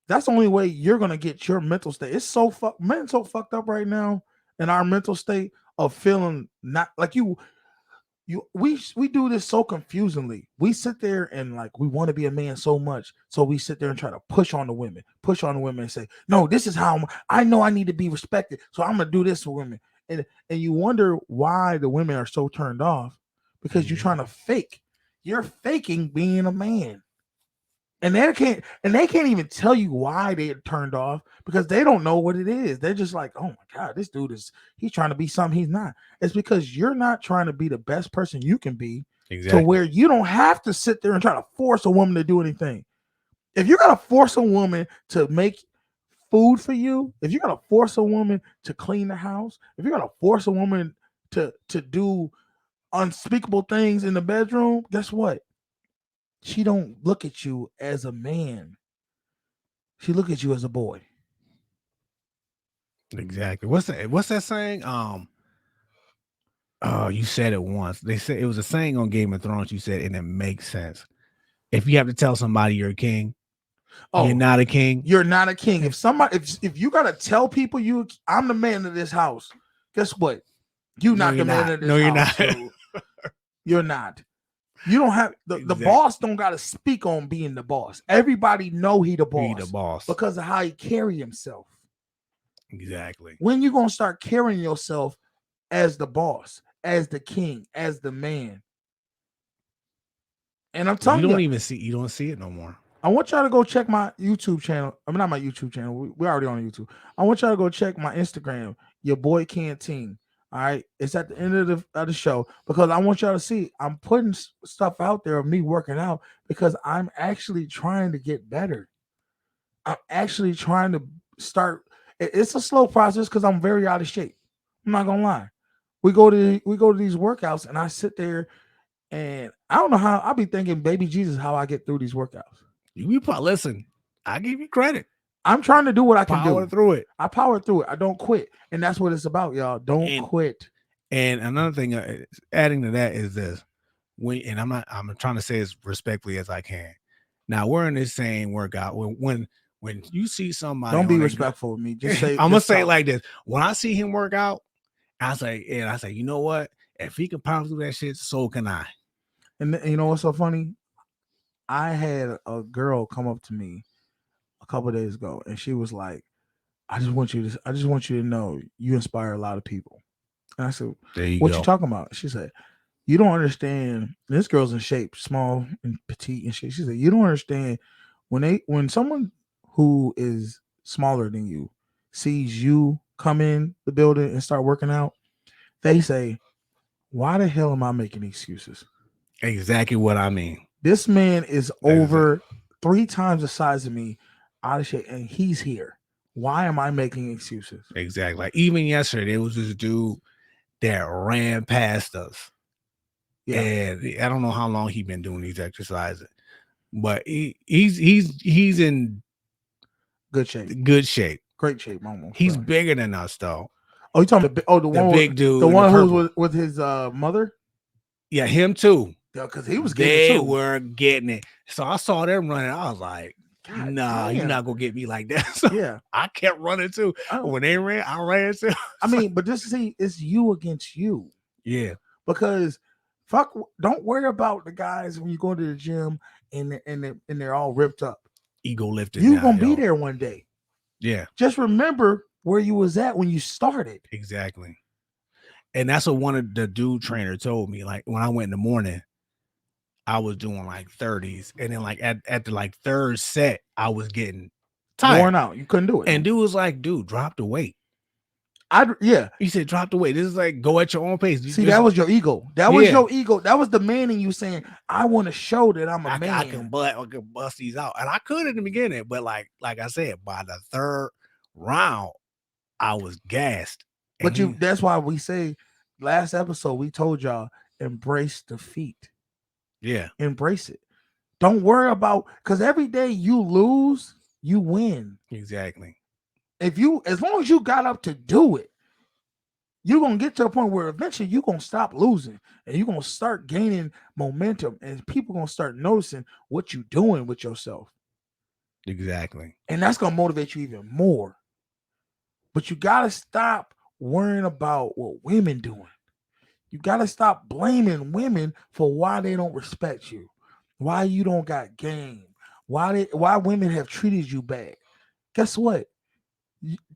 that's the only way you're going to get your mental state. It's so fucked up right now. In our mental state of feeling not like we do this so confusingly. We sit there and like we want to be a man so much, so we sit there and try to push on the women and say, no, this is how I know I need to be respected, so I'm gonna do this for women. And you wonder why the women are so turned off because you're trying to fake. You're faking being a man. And they can't even tell you why they turned off because they don't know what it is. They're just like, oh my God, this dude he's trying to be something he's not. It's because you're not trying to be the best person you can be to where you don't have to sit there and try to force a woman to do anything. If you're going to force a woman to make food for you, if you're going to force a woman to clean the house, if you're going to force a woman to do unspeakable things in the bedroom, guess what? She don't look at you as a man. She look at you as a boy. Exactly. What's that saying? You said it once. They said it was a saying on Game of Thrones. You said, and it makes sense. If you have to tell somebody you're a king, you're not a king. You're not a king. If you gotta tell people I'm the man of this house, guess what? You're not the man of this house. No, you're not. You're not. You don't have the boss don't got to speak on being the boss. Everybody know he the boss because of how he carry himself. Exactly. When you going to start carrying yourself as the boss, as the king, as the man? And I'm telling you, you don't see it no more. I want y'all to go check my YouTube channel. I mean, not my YouTube channel. We're already on YouTube. I want y'all to go check my Instagram, Your Boy Canteen. All right, it's at the end of the show because I want y'all to see I'm putting stuff out there of me working out because I'm actually trying to get better. I'm actually trying to start. It's a slow process because I'm very out of shape. I'm not gonna lie. We go to these workouts and I sit there and I don't know how I'll be thinking, baby Jesus, how I get through these workouts. Listen, I give you credit. I'm trying to do what I can do. Power through it. I power through it. I don't quit. And that's what it's about, y'all. Don't quit. And another thing, adding to that is this. I'm trying to say as respectfully as I can. Now we're in this same workout. When you see somebody, don't be respectful with me. Just say I'm gonna say it like this. When I see him work out, I say, you know what? If he can power through that shit, so can I. And you know what's so funny? I had a girl come up to me a couple of days ago, and she was like, I just want you to know you inspire a lot of people. And I said, what you talking about? She said, you don't understand. This girl's in shape, small and petite and shit. She said, you don't understand when someone who is smaller than you sees you come in the building and start working out, they say, why the hell am I making excuses? Exactly what I mean. This man is over 3 times the size of me, out of shape, and he's here. Why am I making excuses? Exactly. Like even yesterday, there was this dude that ran past us. Yeah. And I don't know how long he's been doing these exercises, but he's in good shape. Good shape. Great shape, almost. He's bigger than us, though. Oh, you talking about the one big dude, the one who was with his mother? Yeah, him too. because he was getting They it too. were getting it. So I saw them running. I was like, God nah, you're damn. not gonna get me like that. So Yeah. I kept running too. Oh. When they ran, I ran too. I mean, but this see, it's you against you. Yeah, Because don't worry about the guys when you go to the gym and they're all ripped up. ego lifted. You're now, gonna be yo. there one day. Yeah, Just remember where you was at when you started. exactly. And that's what one of the dude trainer told me. Like when I went in the morning, I was doing like 30s, and then like at the like third set, I was getting tired. Worn out. You couldn't do it. And dude was like, dude, drop the weight. Yeah. He said, drop the weight. This is like go at your own pace. See, that was your ego. That was Yeah. your ego. That was the man in you saying, I want to show that I'm a man. I can bust these out. And I could in the beginning, but like I said, by the third round, I was gassed. But that's why we say last episode we told y'all embrace defeat. Yeah. Embrace it. Don't worry about, because every day you lose, you win. Exactly. As long as you got up to do it, you're gonna get to the point where eventually you're gonna stop losing and you're gonna start gaining momentum, and people gonna start noticing what you're doing with yourself. Exactly. And that's gonna motivate you even more. But you gotta stop worrying about what women doing. You gotta stop blaming women for why they don't respect you, why you don't got game, why women have treated you bad. Guess what?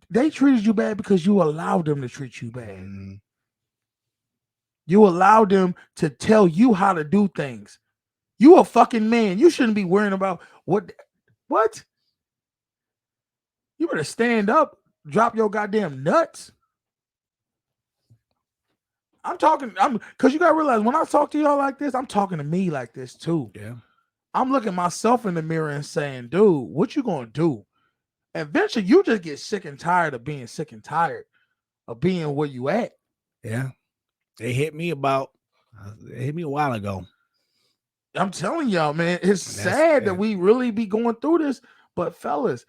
They treated you bad because you allowed them to treat you bad. Mm-hmm. You allowed them to tell you how to do things. You a fucking man. You shouldn't be worrying about what. You better stand up, drop your goddamn nuts. Because you gotta realize when I talk to y'all like this, I'm talking to me like this too. Yeah. I'm looking myself in the mirror and saying, dude, what you gonna do? Eventually, you just get sick and tired of being sick and tired of being where you at. Yeah. They hit me a while ago. I'm telling y'all, man, it's sad that we really be going through this. But fellas,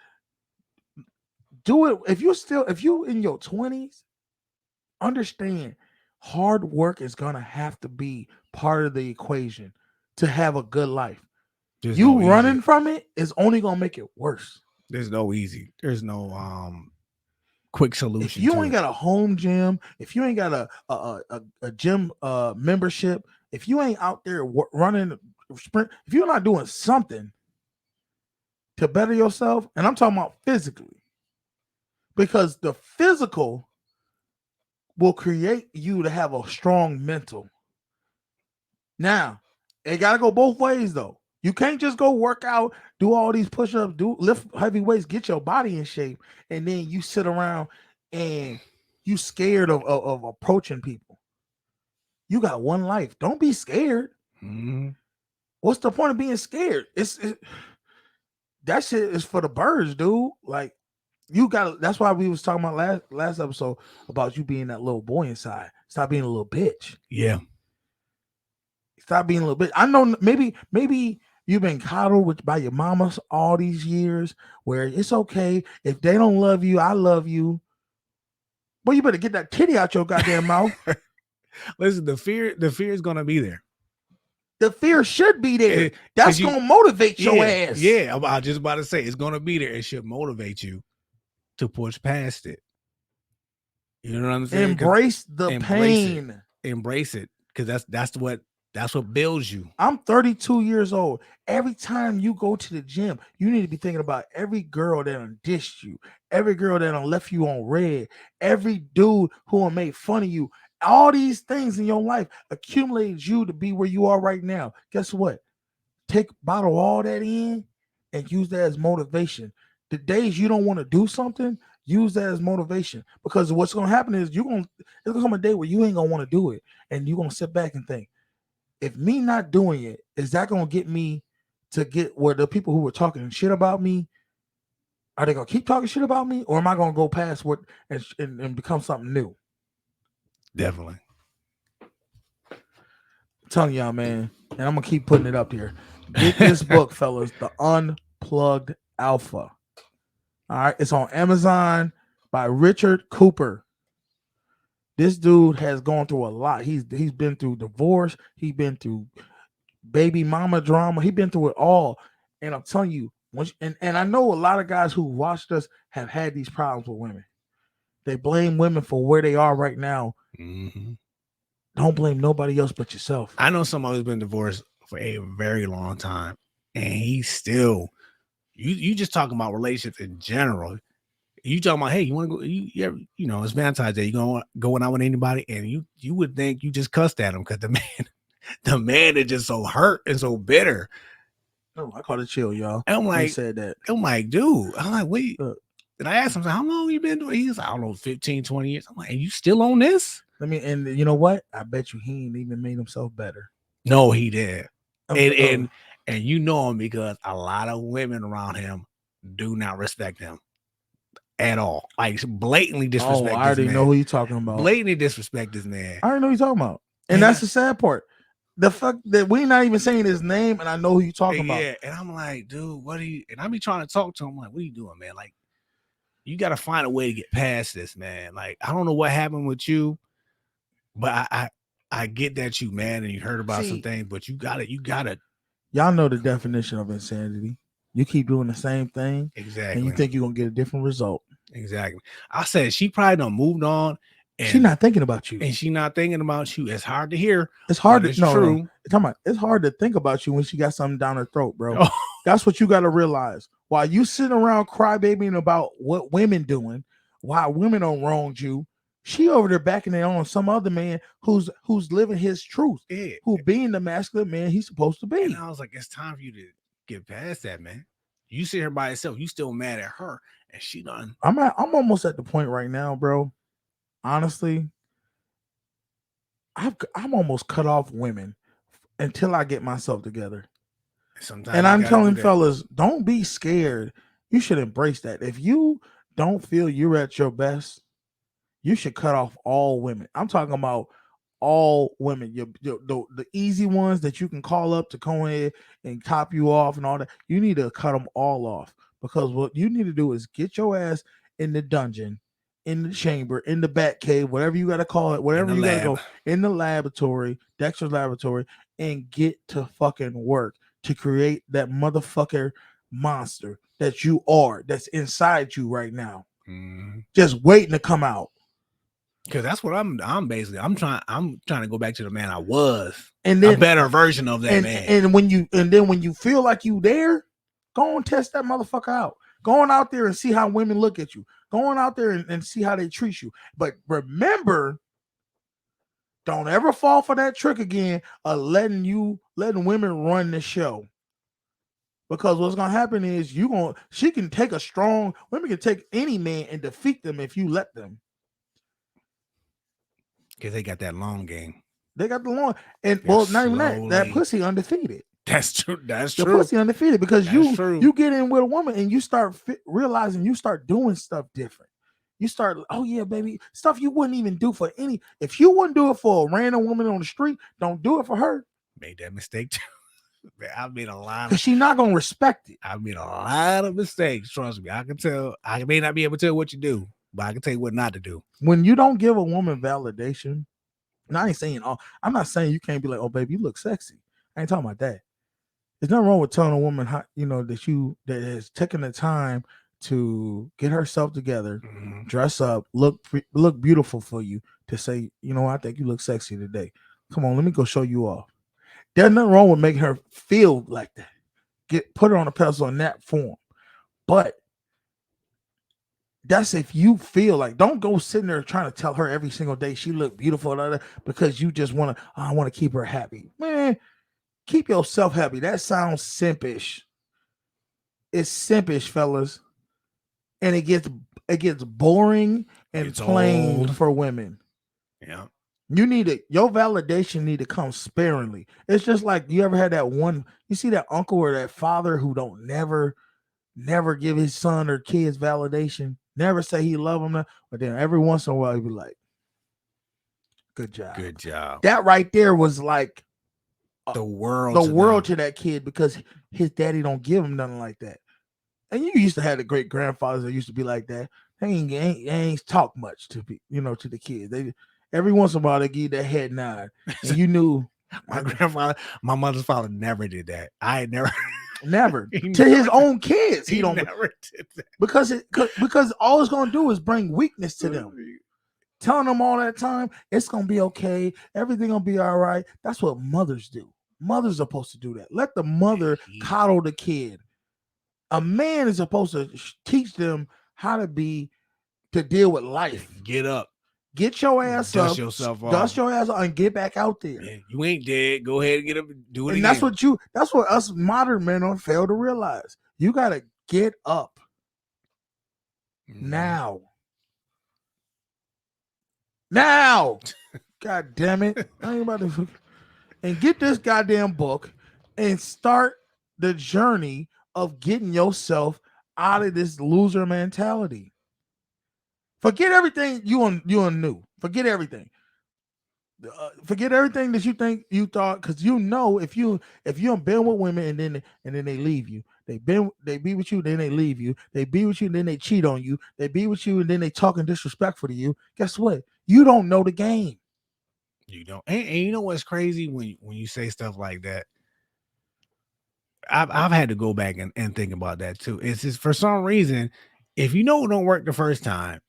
do it. If you in your 20s, understand hard work is gonna have to be part of the equation to have a good life. Running from it is only gonna make it worse. There's no easy. There's no quick solution. If you ain't got a home gym, if you ain't got a gym membership, if you ain't out there running sprint, if you're not doing something to better yourself, and I'm talking about physically, because the physical will create you to have a strong mental. Now, it got to go both ways though. You can't just go work out, do all these push-ups, lift heavy weights, get your body in shape, and then you sit around and you scared of approaching people. You got one life. Don't be scared. Mm-hmm. What's the point of being scared? That shit is for the birds, dude. Like, you got. That's why we was talking about last episode about you being that little boy inside. Stop being a little bitch. Yeah. Stop being a little bitch. I know maybe you've been coddled by your mama all these years, where it's okay if they don't love you. I love you. But you better get that titty out your goddamn mouth. Listen, the fear is gonna be there. The fear should be there. That's gonna motivate your ass. Yeah, I was just about to say it's gonna be there. It should motivate you to push past it. You know what I'm saying? Embrace the pain. Embrace it, because that's what builds you. I'm 32 years old. Every time you go to the gym, you need to be thinking about every girl that done dissed you, every girl that done left you on red, every dude who done made fun of you. All these things in your life accumulated you to be where you are right now. Guess what? Bottle all that in and use that as motivation. The days you don't want to do something, use that as motivation, because what's going to happen is it's going to come a day where you ain't going to want to do it, and you're going to sit back and think, if me not doing it, is that going to get me to get where the people who were talking shit about me, are they going to keep talking shit about me, or am I going to go past what and become something new? Definitely. I'm telling y'all, man, and I'm going to keep putting it up here. Get this book, fellas, The Unplugged Alpha. All right, it's on Amazon by Richard Cooper. This dude has gone through a lot. He's been through divorce. He's been through baby mama drama. He been through it all. And I'm telling you, and I know a lot of guys who watched us have had these problems with women. They blame women for where they are right now. Mm-hmm. Don't blame nobody else but yourself. I know somebody who's been divorced for a very long time, and he's still. You just talking about relationships in general. You talking about, hey, you want to go? You know, it's Valentine's Day. You going out with anybody, and you would think you just cussed at him because the man is just so hurt and so bitter. No, I call it chill, y'all. And I'm like, he said that. I'm like, dude. I'm like, wait. And I asked him, how long you been doing? He's like, I don't know, 15, 20 years. I'm like, and you still on this? And you know what? I bet you he ain't even made himself better. No, he did. And you know him because a lot of women around him do not respect him at all. Like blatantly disrespect. I already know who you talking about. Blatantly disrespect this man. I already know who you talking about. And that's the sad part. The fuck that we not even saying his name, and I know who you talking about. Yeah, and I'm like, dude, what are you? And I be trying to talk to him. Like, what are you doing, man? Like, you got to find a way to get past this, man. Like, I don't know what happened with you, but I get that you mad and you heard about some things, but you got to. Y'all know the definition of insanity. You keep doing the same thing, exactly, and you think you're gonna get a different result. Exactly. I said she probably done moved on. And she's not thinking about you, and she not thinking about you. It's hard to hear. It's hard to true. No. It's hard to think about you when she got something down her throat, bro. That's what you got to realize. While you sitting around crybabying about what women doing, why women don't wrong you, she over there backing it on some other man who's living his truth, who being the masculine man he's supposed to be. And I was like, it's time for you to get past that, man. You sit here by yourself. You still mad at her, and she done. I'm almost at the point right now, bro. Honestly, I'm almost cut off women until I get myself together. Sometimes and I'm telling fellas, don't be scared. You should embrace that. If you don't feel you're at your best, you should cut off all women. I'm talking about all women. The easy ones that you can call up to come in and top you off and all that. You need to cut them all off, because what you need to do is get your ass in the dungeon, in the chamber, in the bat cave, whatever you got to call it, whatever you got to go, in the laboratory, Dexter's laboratory, and get to fucking work to create that motherfucker monster that you are, that's inside you right now, just waiting to come out. Because that's what I'm basically. I'm trying to go back to the man I was, and then a better version of that man. And when you feel like you there, go and test that motherfucker out. Going out there and see how women look at you. Going out there and see how they treat you. But remember, don't ever fall for that trick again of letting women run the show. Because what's gonna happen is women can take any man and defeat them if you let them. Because they got that long game. They got the long, and well, not even that pussy undefeated. That's true. That's the true. Pussy undefeated, because you get in with a woman and you start realizing you start doing stuff different. You start, oh yeah, baby, stuff you wouldn't even do for any. If you wouldn't do it for a random woman on the street, don't do it for her. Made that mistake too. Man, I made a lot. Because she's not gonna respect it. I made a lot of mistakes. Trust me, I can tell. I may not be able to tell what you do, but I can tell you what not to do. When you don't give a woman validation, and I ain't saying I'm not saying you can't be like, oh baby, you look sexy. I ain't talking about that. There's nothing wrong with telling a woman how, that has taken the time to get herself together, dress up, look beautiful for you, to say, I think you look sexy today. Come on, let me go show you off. There's nothing wrong with making her feel like that. Put her on a pedestal in that form. But that's if you feel like, don't go sitting there trying to tell her every single day she look beautiful because you just want to, I want to keep her happy. Man, keep yourself happy. That sounds simpish. It's simpish, fellas. And it gets boring and plain for women. Yeah. Your validation need to come sparingly. It's just like, you ever had that one, you see that uncle or that father who don't never give his son or kids validation, never say he love them, but then every once in a while he be like, good job. Good job. That right there was like the world to that kid, because his daddy don't give him nothing like that. And you used to have the great grandfathers that used to be like that. They ain't talk much to be, to the kids. They every once in a while they give you that head nod, and you knew My grandfather, my mother's father never did that. I had never, Never He to his never- own kids. He don't never did that. because all it's gonna do is bring weakness to them. Telling them all that time, it's gonna be okay. Everything gonna be all right. That's what mothers do. Mothers are supposed to do that. Let the mother coddle the kid. A man is supposed to teach them how to deal with life. Get up, Get your ass dust up, yourself off. dust your ass off, and get back out there. Man, you ain't dead. Go ahead and get up and do it And again. that's what us modern men don't fail to realize. You gotta get up now. Now, god damn it! I ain't about to and get this goddamn book and start the journey of getting yourself out of this loser mentality. Forget everything you knew. Forget everything. Forget everything that you think you thought, because you know if you have been with women and then they leave you, they be with you, then they leave you, they be with you, then they cheat on you, they be with you, and then they talking disrespectful to you. Guess what? You don't know the game. You don't. And you know what's crazy when you say stuff like that? I've had to go back and think about that too. It's just for some reason, if you know it don't work the first time,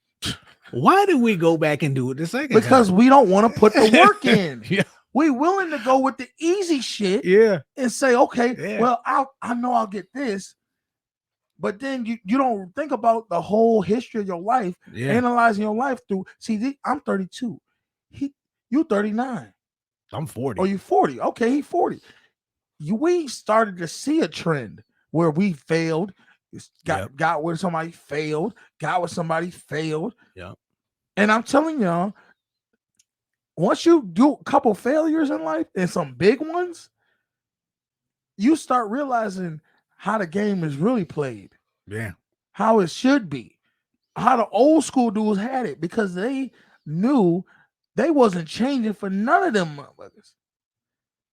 why do we go back and do it the second time? Because we don't want to put the work in. Yeah. We willing to go with the easy shit Yeah. and say, okay, Yeah. well, I know I'll get this. But then you don't think about the whole history of your life, analyzing your life through. See, I'm 32. You 39. I'm 40. Oh, you 40. Okay, he 40. We started to see a trend where we failed, got with somebody, failed, got with somebody, failed. Yeah. And I'm telling y'all, once you do a couple failures in life and some big ones, you start realizing how the game is really played. Yeah. How it should be. How the old school dudes had it, because they knew they wasn't changing for none of them motherfuckers.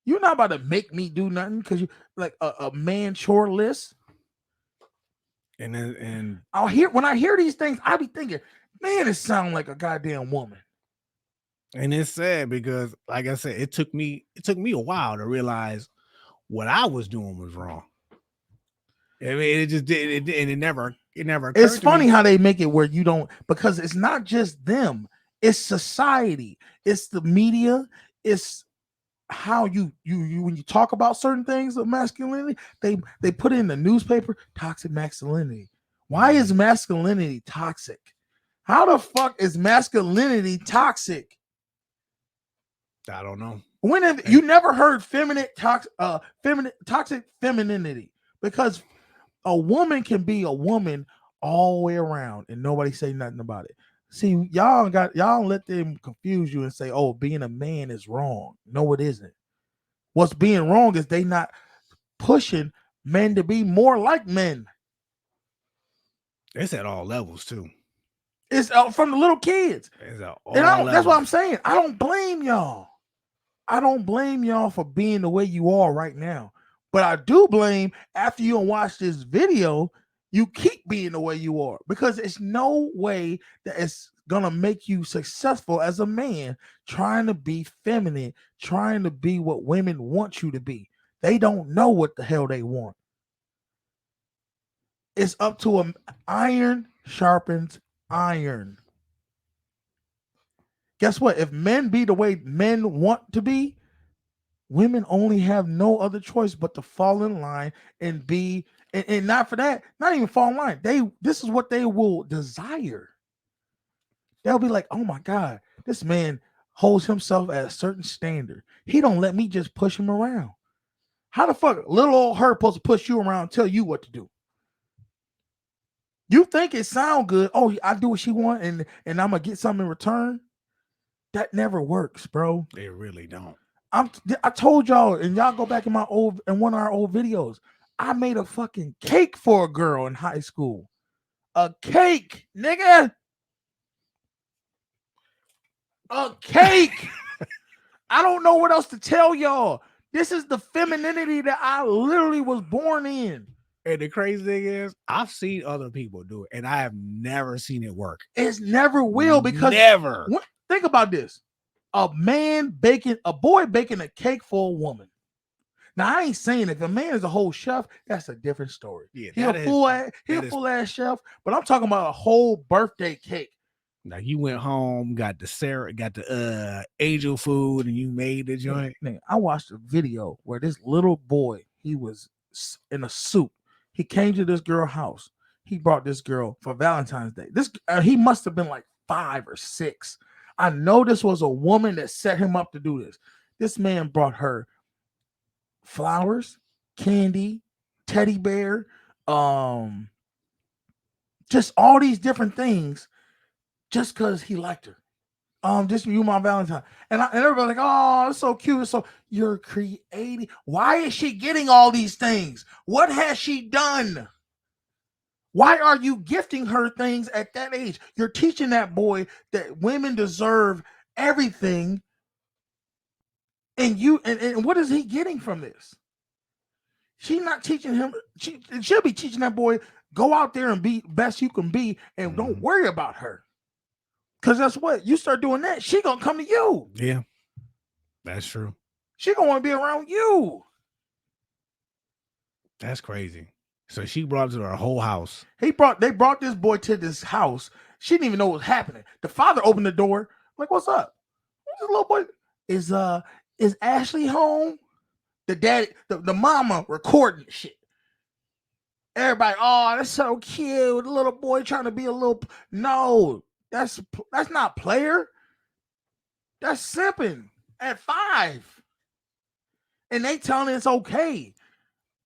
You're not about to make me do nothing because you like a man chore list. And when I hear these things, I be thinking, man, it sounds like a goddamn woman. And it's sad because, like I said, it took me a while to realize what I was doing was wrong. I mean, it just did, and it never occurred. It's funny how they make it where you don't, because it's not just them, it's society, it's the media, it's how you when you talk about certain things of masculinity, they put in the newspaper toxic masculinity. Why is masculinity toxic? How the fuck is masculinity toxic? I don't know. When have you never heard toxic femininity? Because a woman can be a woman all the way around and nobody say nothing about it. See, y'all let them confuse you and say, oh, being a man is wrong. No, it isn't. What's being wrong is they not pushing men to be more like men. It's at all levels too. It's from the little kids. It's at all That's what I'm saying. I don't blame y'all. I don't blame y'all for being the way you are right now. But I do blame, after you watch this video, you keep being the way you are, because it's no way that it's gonna make you successful as a man trying to be feminine, trying to be what women want you to be. They don't know what the hell they want. It's up to them. Iron sharpens iron. Guess what? If men be the way men want to be, women only have no other choice but to fall in line and be, and not for that, not even fall in line. This is what they will desire. They'll be like, oh my God, this man holds himself at a certain standard. He don't let me just push him around. How the fuck little old her supposed to push you around and tell you what to do? You think it sound good? Oh, I do what she want and I'm gonna get something in return. That never works, bro. They really don't. I told y'all, and y'all go back in one of our old videos. I made a fucking cake for a girl in high school. A cake, nigga. A cake. I don't know what else to tell y'all. This is the femininity that I literally was born in. And the crazy thing is, I've seen other people do it, and I have never seen it work. It never will, because never. Think about this. a boy baking a cake for a woman. Now I ain't saying if a man is a whole chef, that's a different story. Yeah, He a full ass chef, but I'm talking about a whole birthday cake. Now you went home, got the angel food, and you made the joint. Nigga, I watched a video where this little boy, he was in a suit. He came to this girl's house. He brought this girl for Valentine's Day. He must have been like 5 or 6. I know this was a woman that set him up to do this. This man brought her flowers, candy, teddy bear, just all these different things, just because he liked her. Just you, my Valentine, and everybody like, oh, it's so cute. So you're creating. Why is she getting all these things? What has she done? Why are you gifting her things at that age? You're teaching that boy that women deserve everything. And what is he getting from this? She's not teaching him. She'll be teaching that boy, go out there and be best you can be, and don't worry about her. Because that's what you start doing that, she gonna come to you. Yeah, that's true. She gonna want to be around you. That's crazy. So she brought it to her whole house. They brought this boy to this house. She didn't even know what was happening. The father opened the door, like, what's up? This little boy is Ashley home? The daddy, the mama recording shit. Everybody, oh, that's so cute. The little boy trying to be a little. No, that's not player. That's simping at 5. And they telling it's okay.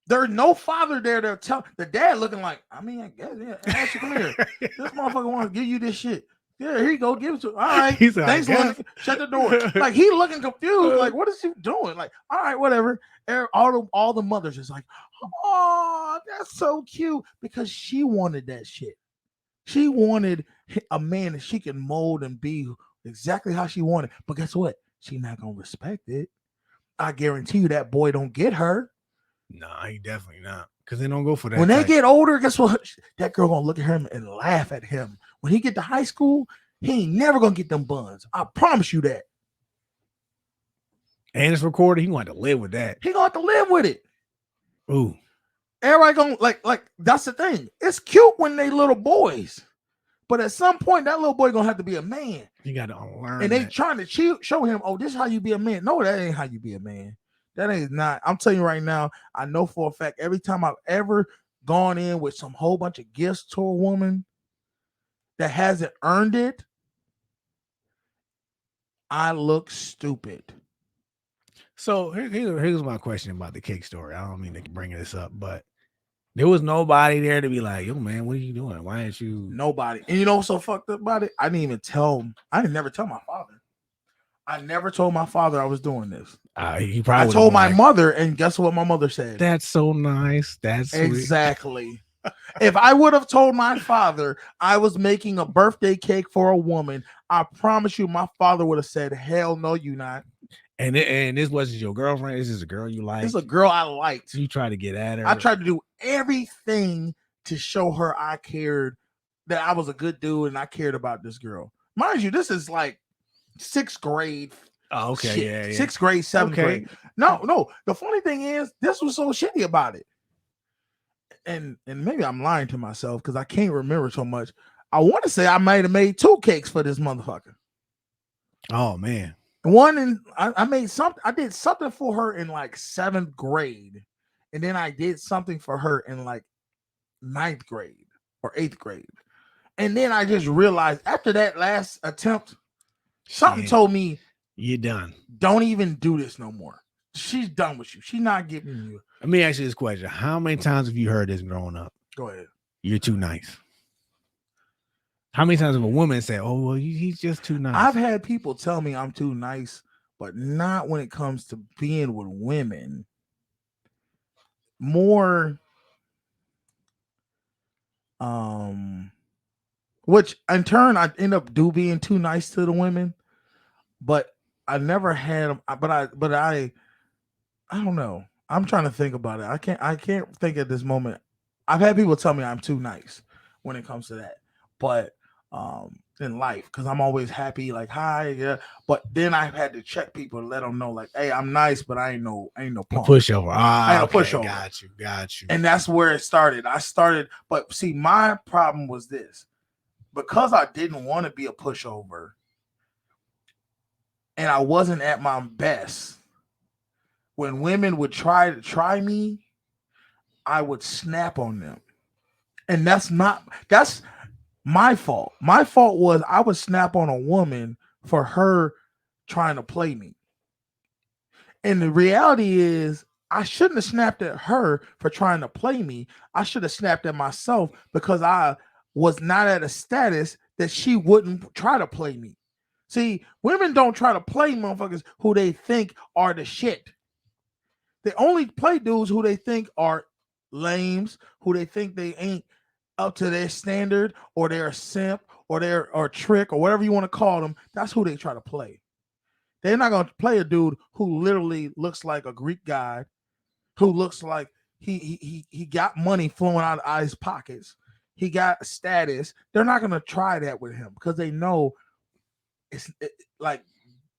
There's no father there to tell the dad looking like, I mean, I guess, yeah, Ashley, come here. This motherfucker wants to give you this shit. Yeah, here you go, give it to him. All right. He's like, thanks, Lynn. Shut the door. Like, he looking confused. Like, what is he doing? Like, all right, whatever. All the mothers is like, oh, that's so cute. Because she wanted that shit. She wanted a man that she can mold and be exactly how she wanted. But guess what? She not gonna respect it. I guarantee you that boy don't get her. Nah, he definitely not. Because they don't go for that. When they get older, guess what? That girl gonna look at him and laugh at him. When he get to high school, he ain't never gonna get them buns. I promise you that. And it's recorded. He gonna have to live with that. He gonna have to live with it. Ooh. Everybody gonna like that's the thing. It's cute when they little boys, but at some point that little boy gonna have to be a man. You gotta unlearn. And they trying to show him, oh, this is how you be a man. No, that ain't how you be a man. That ain't not. I'm telling you right now, I know for a fact, every time I've ever gone in with some whole bunch of gifts to a woman that hasn't earned it, I look stupid. So here's my question about the cake story. I don't mean to bring this up, but there was nobody there to be like, yo, man, what are you doing? Why aren't you? Nobody. And you know what's so fucked up about it? I didn't never tell my father. I never told my father I was doing this. I told my mother, and guess what my mother said? That's so nice. That's sweet. Exactly. If I would have told my father I was making a birthday cake for a woman, I promise you my father would have said, hell no, you not. And this wasn't your girlfriend. This is a girl you like. This is a girl I liked. You tried to get at her. I tried to do everything to show her I cared, that I was a good dude and I cared about this girl. Mind you, this is like 6th grade. Oh, okay. Shit. Yeah. 6th grade, 7th grade. No. The funny thing is, this was so shitty about it. And maybe I'm lying to myself because I can't remember so much. I want to say I might have made 2 cakes for this motherfucker. Oh man. I made something. I did something for her in like 7th grade, and then I did something for her in like 9th grade or 8th grade, and then I just realized after that last attempt, something told me, "You're done. Don't even do this no more. She's done with you. She's not giving you." Let me ask you this question: how many times have you heard this growing up? Go ahead. You're too nice. How many times have a woman say, "Oh, well, he's just too nice"? I've had people tell me I'm too nice, but not when it comes to being with women. More, which in turn I end up being too nice to the women, but I never had. But I don't know. I'm trying to think about it. I can't think at this moment. I've had people tell me I'm too nice when it comes to that, but in life because I'm always happy, like hi, yeah. But then I've had to check people and let them know, like, hey, I'm nice, but I ain't no punk. Pushover. I ain't no Okay, pushover. Got you. And that's where it started. But see, my problem was this. Because I didn't want to be a pushover and I wasn't at my best, when women would try me, I would snap on them. And that's my fault. My fault was I would snap on a woman for her trying to play me. And the reality is, I shouldn't have snapped at her for trying to play me. I should have snapped at myself because I was not at a status that she wouldn't try to play me. See, women don't try to play motherfuckers who they think are the shit. They only play dudes who they think are lames, who they think they ain't up to their standard, or they're a simp, or they're a trick, or whatever you want to call them. That's who they try to play. They're not going to play a dude who literally looks like a Greek guy, who looks like he got money flowing out of his pockets. He got status. They're not going to try that with him because they know like,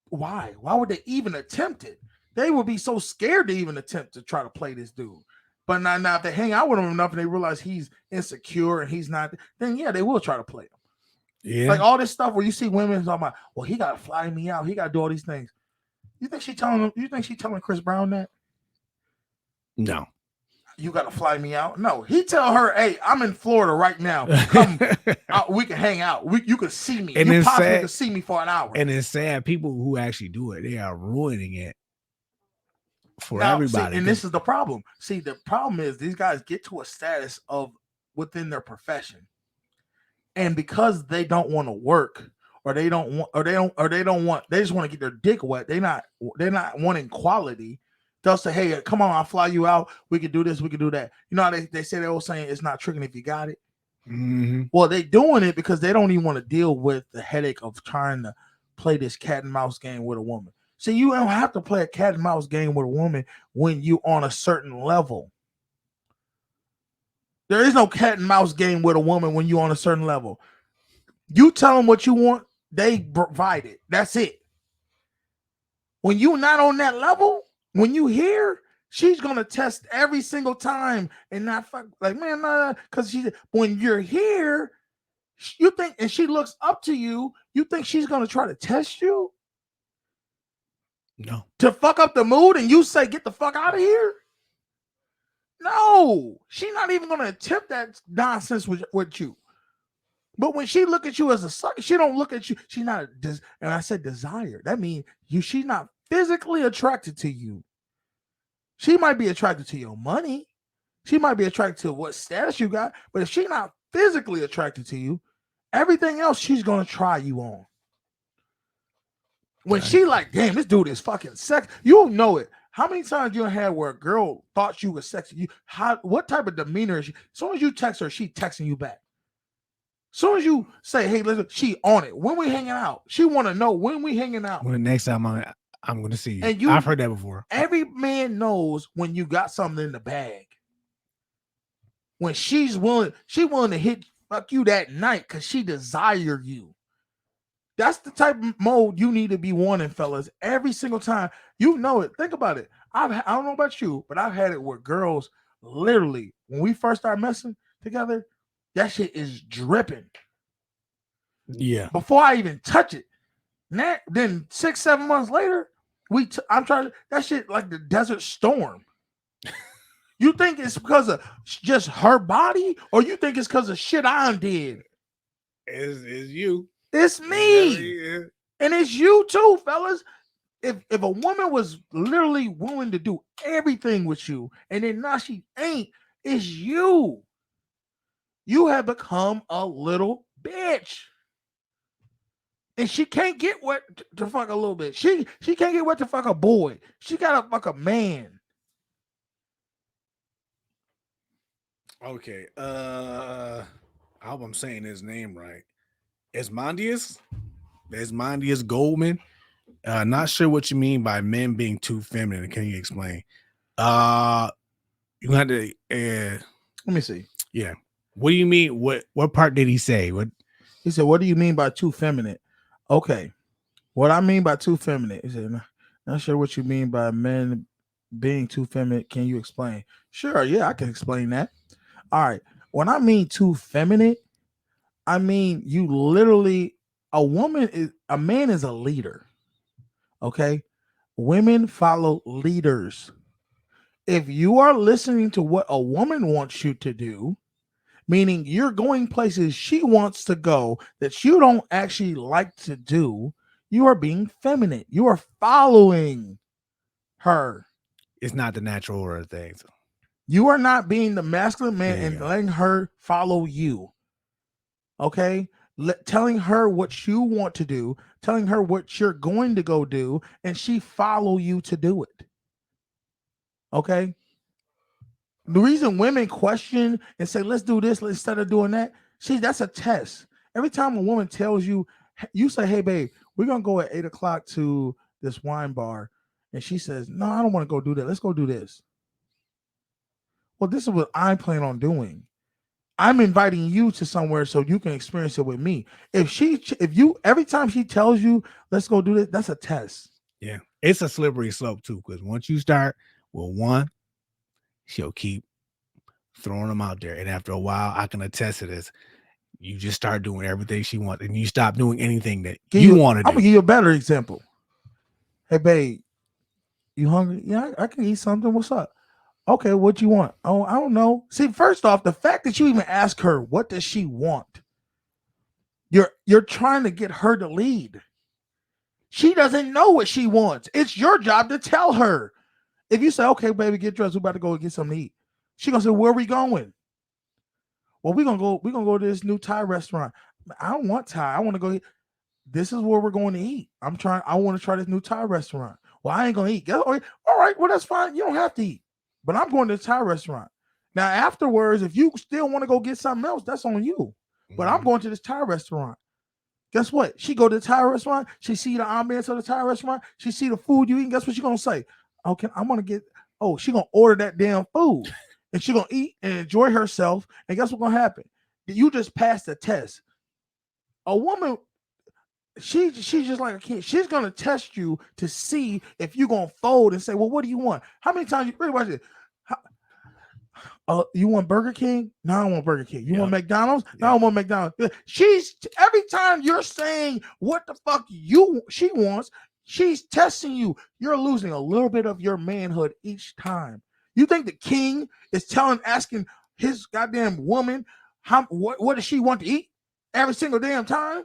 why? Why would they even attempt it? They would be so scared to even attempt to try to play this dude. But now if they hang out with him enough and they realize he's insecure and he's not, then yeah, they will try to play him. Yeah. Like all this stuff where you see women talking about, well, he got to fly me out. He got to do all these things. You think she telling Chris Brown that? No. You got to fly me out? No. He tell her, hey, I'm in Florida right now. Come out, we can hang out. You can see me. And you it's possibly sad, can see me for an hour. And it's sad. People who actually do it, they are ruining it for now, everybody. See, and this is the problem. See, the problem is these guys get to a status of within their profession. And because they don't want to work, or they just want to get their dick wet. They're not wanting quality. They'll say, hey, come on, I'll fly you out. We can do this, we can do that. You know how they say, they all saying it's not tricking if you got it. Mm-hmm. Well, they doing it because they don't even want to deal with the headache of trying to play this cat and mouse game with a woman. See, you don't have to play a cat and mouse game with a woman when you on a certain level. There is no cat and mouse game with a woman when you on a certain level. You tell them what you want, they provide it. That's it. When you're not on that level, when you hear, she's gonna test every single time and not fuck like, man, nah, because when you're here, you think, and she looks up to you, you think she's gonna try to test you? No. To fuck up the mood and you say, get the fuck out of here? No, she's not even gonna attempt that nonsense with you. But when she look at you as a sucker, she don't look at you. She's not, and I said desire. That means she's not physically attracted to you. She might be attracted to your money. She might be attracted to what status you got. But if she's not physically attracted to you, everything else she's gonna try you on. When she like, damn, this dude is fucking sexy, you'll know it. How many times you had where a girl thought you was sexy? What type of demeanor is she? As soon as you text her, she texting you back. As soon as you say, hey, listen, she on it. When we hanging out, she want to know when we hanging out. When the next time I'm going to see you. And I've heard that before. Every man knows when you got something in the bag. When she's willing to fuck you that night because she desire you. That's the type of mode you need to be wanting, fellas. Every single time. You know it. Think about it. I don't know about you, but I've had it where girls literally, when we first started messing together, that shit is dripping. Yeah. Before I even touch it. Then 6-7 months later, I'm trying to, that shit like the desert storm. You think it's because of just her body, or you think it's because of shit I did? It's you. It's me. And it's you too, fellas. If a woman was literally willing to do everything with you, and then now she ain't, it's you. You have become a little bitch. And she can't get wet to fuck a little bit. She can't get wet to fuck a boy. She gotta fuck a man. Okay. I hope I'm saying his name right. Esmondius Goldman. Not sure what you mean by men being too feminine. Can you explain? You had to let me see. Yeah. What do you mean? What part did he say? What He said, "What do you mean by too feminine?" Okay, what I mean by too feminine. He said, "Not sure what you mean by men being too feminine. Can you explain?" Sure, yeah, I can explain that. All right. When I mean too feminine, I mean you literally a man is a leader. Okay. Women follow leaders. If you are listening to what a woman wants you to do, meaning you're going places she wants to go that you don't actually like to do, you are being feminine. You are following her. It's not the natural order of things. You are not being the masculine man There you and go. letting her follow you. Okay? Telling her what you want to do, telling her what you're going to go do, and she follow you to do it. Okay? The reason women question and say, let's do this instead of doing that, that's a test. Every time a woman tells you, you say, hey, babe, we're going to go at 8 o'clock to this wine bar. And she says, no, I don't want to go do that. Let's go do this. Well, this is what I plan on doing. I'm inviting you to somewhere so you can experience it with me. If you, every time she tells you, let's go do this, that's a test. Yeah. It's a slippery slope too. Because once you start, well, one, she'll keep throwing them out there. And after a while, I can attest to this. You just start doing everything she wants and you stop doing anything that you want to do. I'm going to give you a better example. Hey, babe, you hungry? Yeah, I can eat something. What's up? Okay, what you want? Oh, I don't know. See, first off, the fact that you even ask her, what does she want? You're trying to get her to lead. She doesn't know what she wants. It's your job to tell her. If you say, okay, baby, get dressed, we're about to go get something to eat. She gonna say, where are we going? Well, we're gonna go to this new Thai restaurant. I don't want Thai. I want to go eat. This is where we're going to eat. I want to try this new Thai restaurant. Well, I ain't gonna eat. All right, well, that's fine. You don't have to eat. But I'm going to the Thai restaurant. Now, afterwards, if you still want to go get something else, that's on you. But I'm going to this Thai restaurant. Guess what? She go to the Thai restaurant. She see the ambiance of the Thai restaurant. She see the food you eat. Guess what she gonna say? Okay, I'm gonna get. Oh, she gonna order that damn food, and she gonna eat and enjoy herself. And guess what's gonna happen? You just passed the test. A woman, she's just like a kid. She's gonna test you to see if you're gonna fold and say, "Well, what do you want?" How many times you really watch it? You want Burger King? No, I don't want Burger King. You want McDonald's? No, I don't want McDonald's. She's every time you're saying what the fuck she wants, she's testing you. You're losing a little bit of your manhood each time. You think the king is asking his goddamn woman what does she want to eat every single damn time?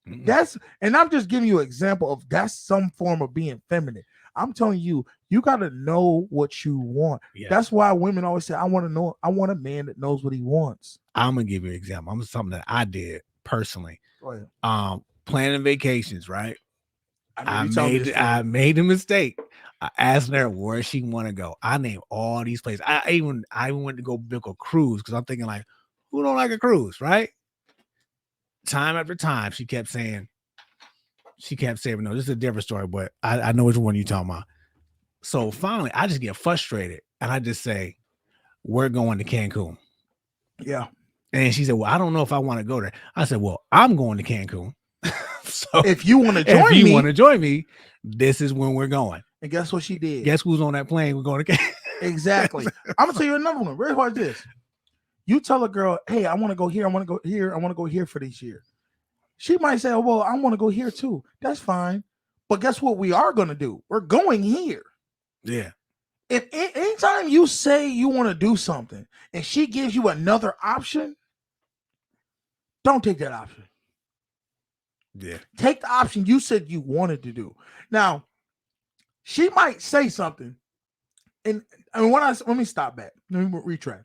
Mm-hmm. And I'm just giving you an example of that's some form of being feminine. I'm telling you, you got to know what you want. Yeah. That's why women always say, I want a man that knows what he wants. I'm going to give you an example. I'm something that I did personally. Planning vacations, right? I made a mistake. I asked her where she want to go. I named all these places. I even went to go book a cruise because I'm thinking like, who don't like a cruise, right? Time after time, she kept saying, no, this is a different story, but I know which one you're talking about. So finally, I just get frustrated and I just say, we're going to Cancun. Yeah. And she said, well, I don't know if I want to go there. I said, well, I'm going to Cancun. So if you want to join me, this is when we're going. And guess what she did? Guess who's on that plane? We're going to Cancun. Exactly. I'm going to tell you another one. Very hard this. You tell a girl, hey, I want to go here. I want to go here. I want to go here for this year. She might say, oh, well, I want to go here too. That's fine. But guess what we are going to do? We're going here. Yeah. If anytime you say you want to do something and she gives you another option, don't take that option. Yeah. Take the option you said you wanted to do. Now, she might say something. And let me stop back. Let me retract.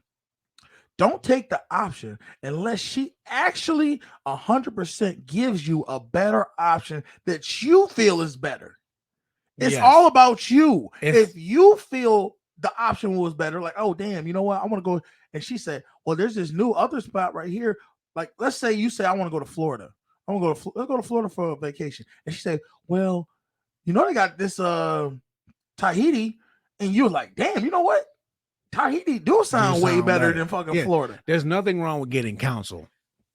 Don't take the option unless she actually 100% gives you a better option that you feel is better. It's all about you. If you feel the option was better, like, oh, damn, you know what? I want to go. And she said, well, there's this new other spot right here. Like, let's say you say, I want to go to Florida. Let's go to Florida for a vacation. And she said, well, you know, they got this Tahiti. And you're like, damn, you know what? Tahiti do sound way better than fucking Florida. There's nothing wrong with getting counsel.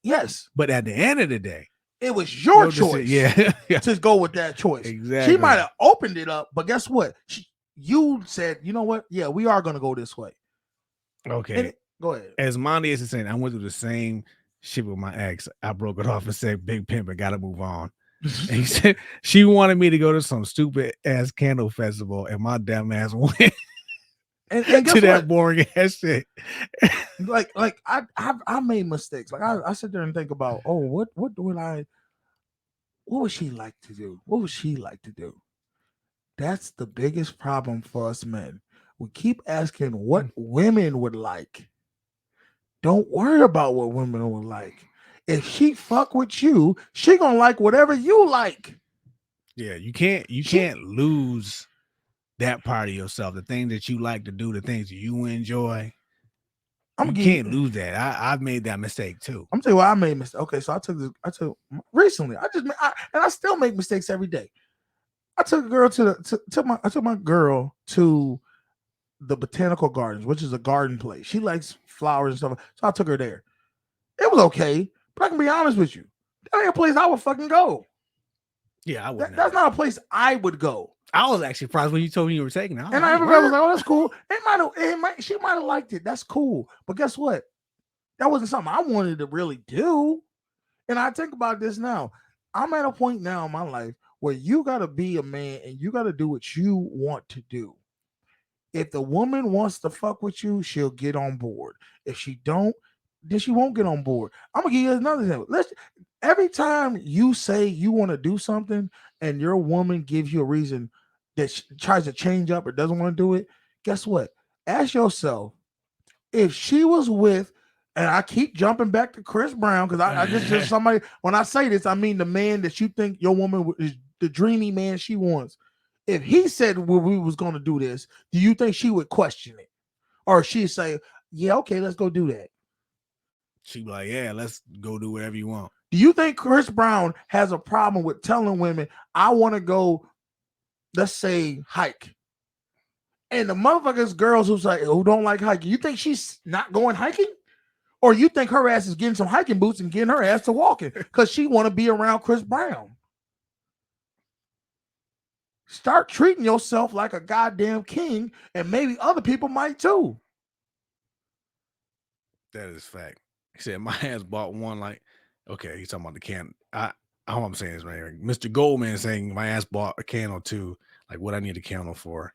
Yes, But at the end of the day, it was your choice. Yeah. To go with that choice. Exactly. She might have opened it up, but guess what? You said, you know what? Yeah, we are gonna go this way. Okay. Go ahead. As Monty is saying, I went through the same shit with my ex. I broke it off and said, "Big pimp, I gotta move on." And he said she wanted me to go to some stupid ass candle festival, and my damn ass went and to that boring ass shit. like I made mistakes. Like I sit there and think about, oh, what would she like to do? What would she like to do? That's the biggest problem for us men. We keep asking what women would like. Don't worry about what women would like. If she fuck with you, she gonna like whatever you like. Yeah, you can't lose that part of yourself, the thing that you like to do, the things you enjoy. You can't lose that. I've made that mistake too. I'm telling you what I made mistake. Okay, so I took recently. I still make mistakes every day. I took a girl I took my girl to the botanical gardens, which is a garden place. She likes flowers and stuff, so I took her there. It was okay, but I can be honest with you, that ain't a place I would fucking go. Yeah, I would. That's not a place I would go. I was actually surprised when you told me you were taking it. And everybody was like, "Oh, that's cool." She might have liked it. That's cool. But guess what? That wasn't something I wanted to really do. And I think about this now. I'm at a point now in my life where you got to be a man and you got to do what you want to do. If the woman wants to fuck with you, she'll get on board. If she don't, then she won't get on board. I'm gonna give you another example. Every time you say you want to do something and your woman gives you a reason that she tries to change up or doesn't want to do it, guess what? Ask yourself, if she was with, and I keep jumping back to Chris Brown because I just somebody, when I say this, I mean the man that you think your woman is the dreamy man she wants. If he said, well, we was going to do this, do you think she would question it? Or she'd say, yeah, okay, let's go do that. She'd be like, yeah, let's go do whatever you want. Do you think Chris Brown has a problem with telling women, I want to go, let's say, hike? And the motherfuckers, girls who don't like hiking, you think she's not going hiking? Or you think her ass is getting some hiking boots and getting her ass to walking because she want to be around Chris Brown? Start treating yourself like a goddamn king, and maybe other people might too. That is fact. He said my ass bought one, like, okay, he's talking about the can. I hope I'm saying this right. Mr. Goldman saying my ass bought a candle too. Like what I need a candle for.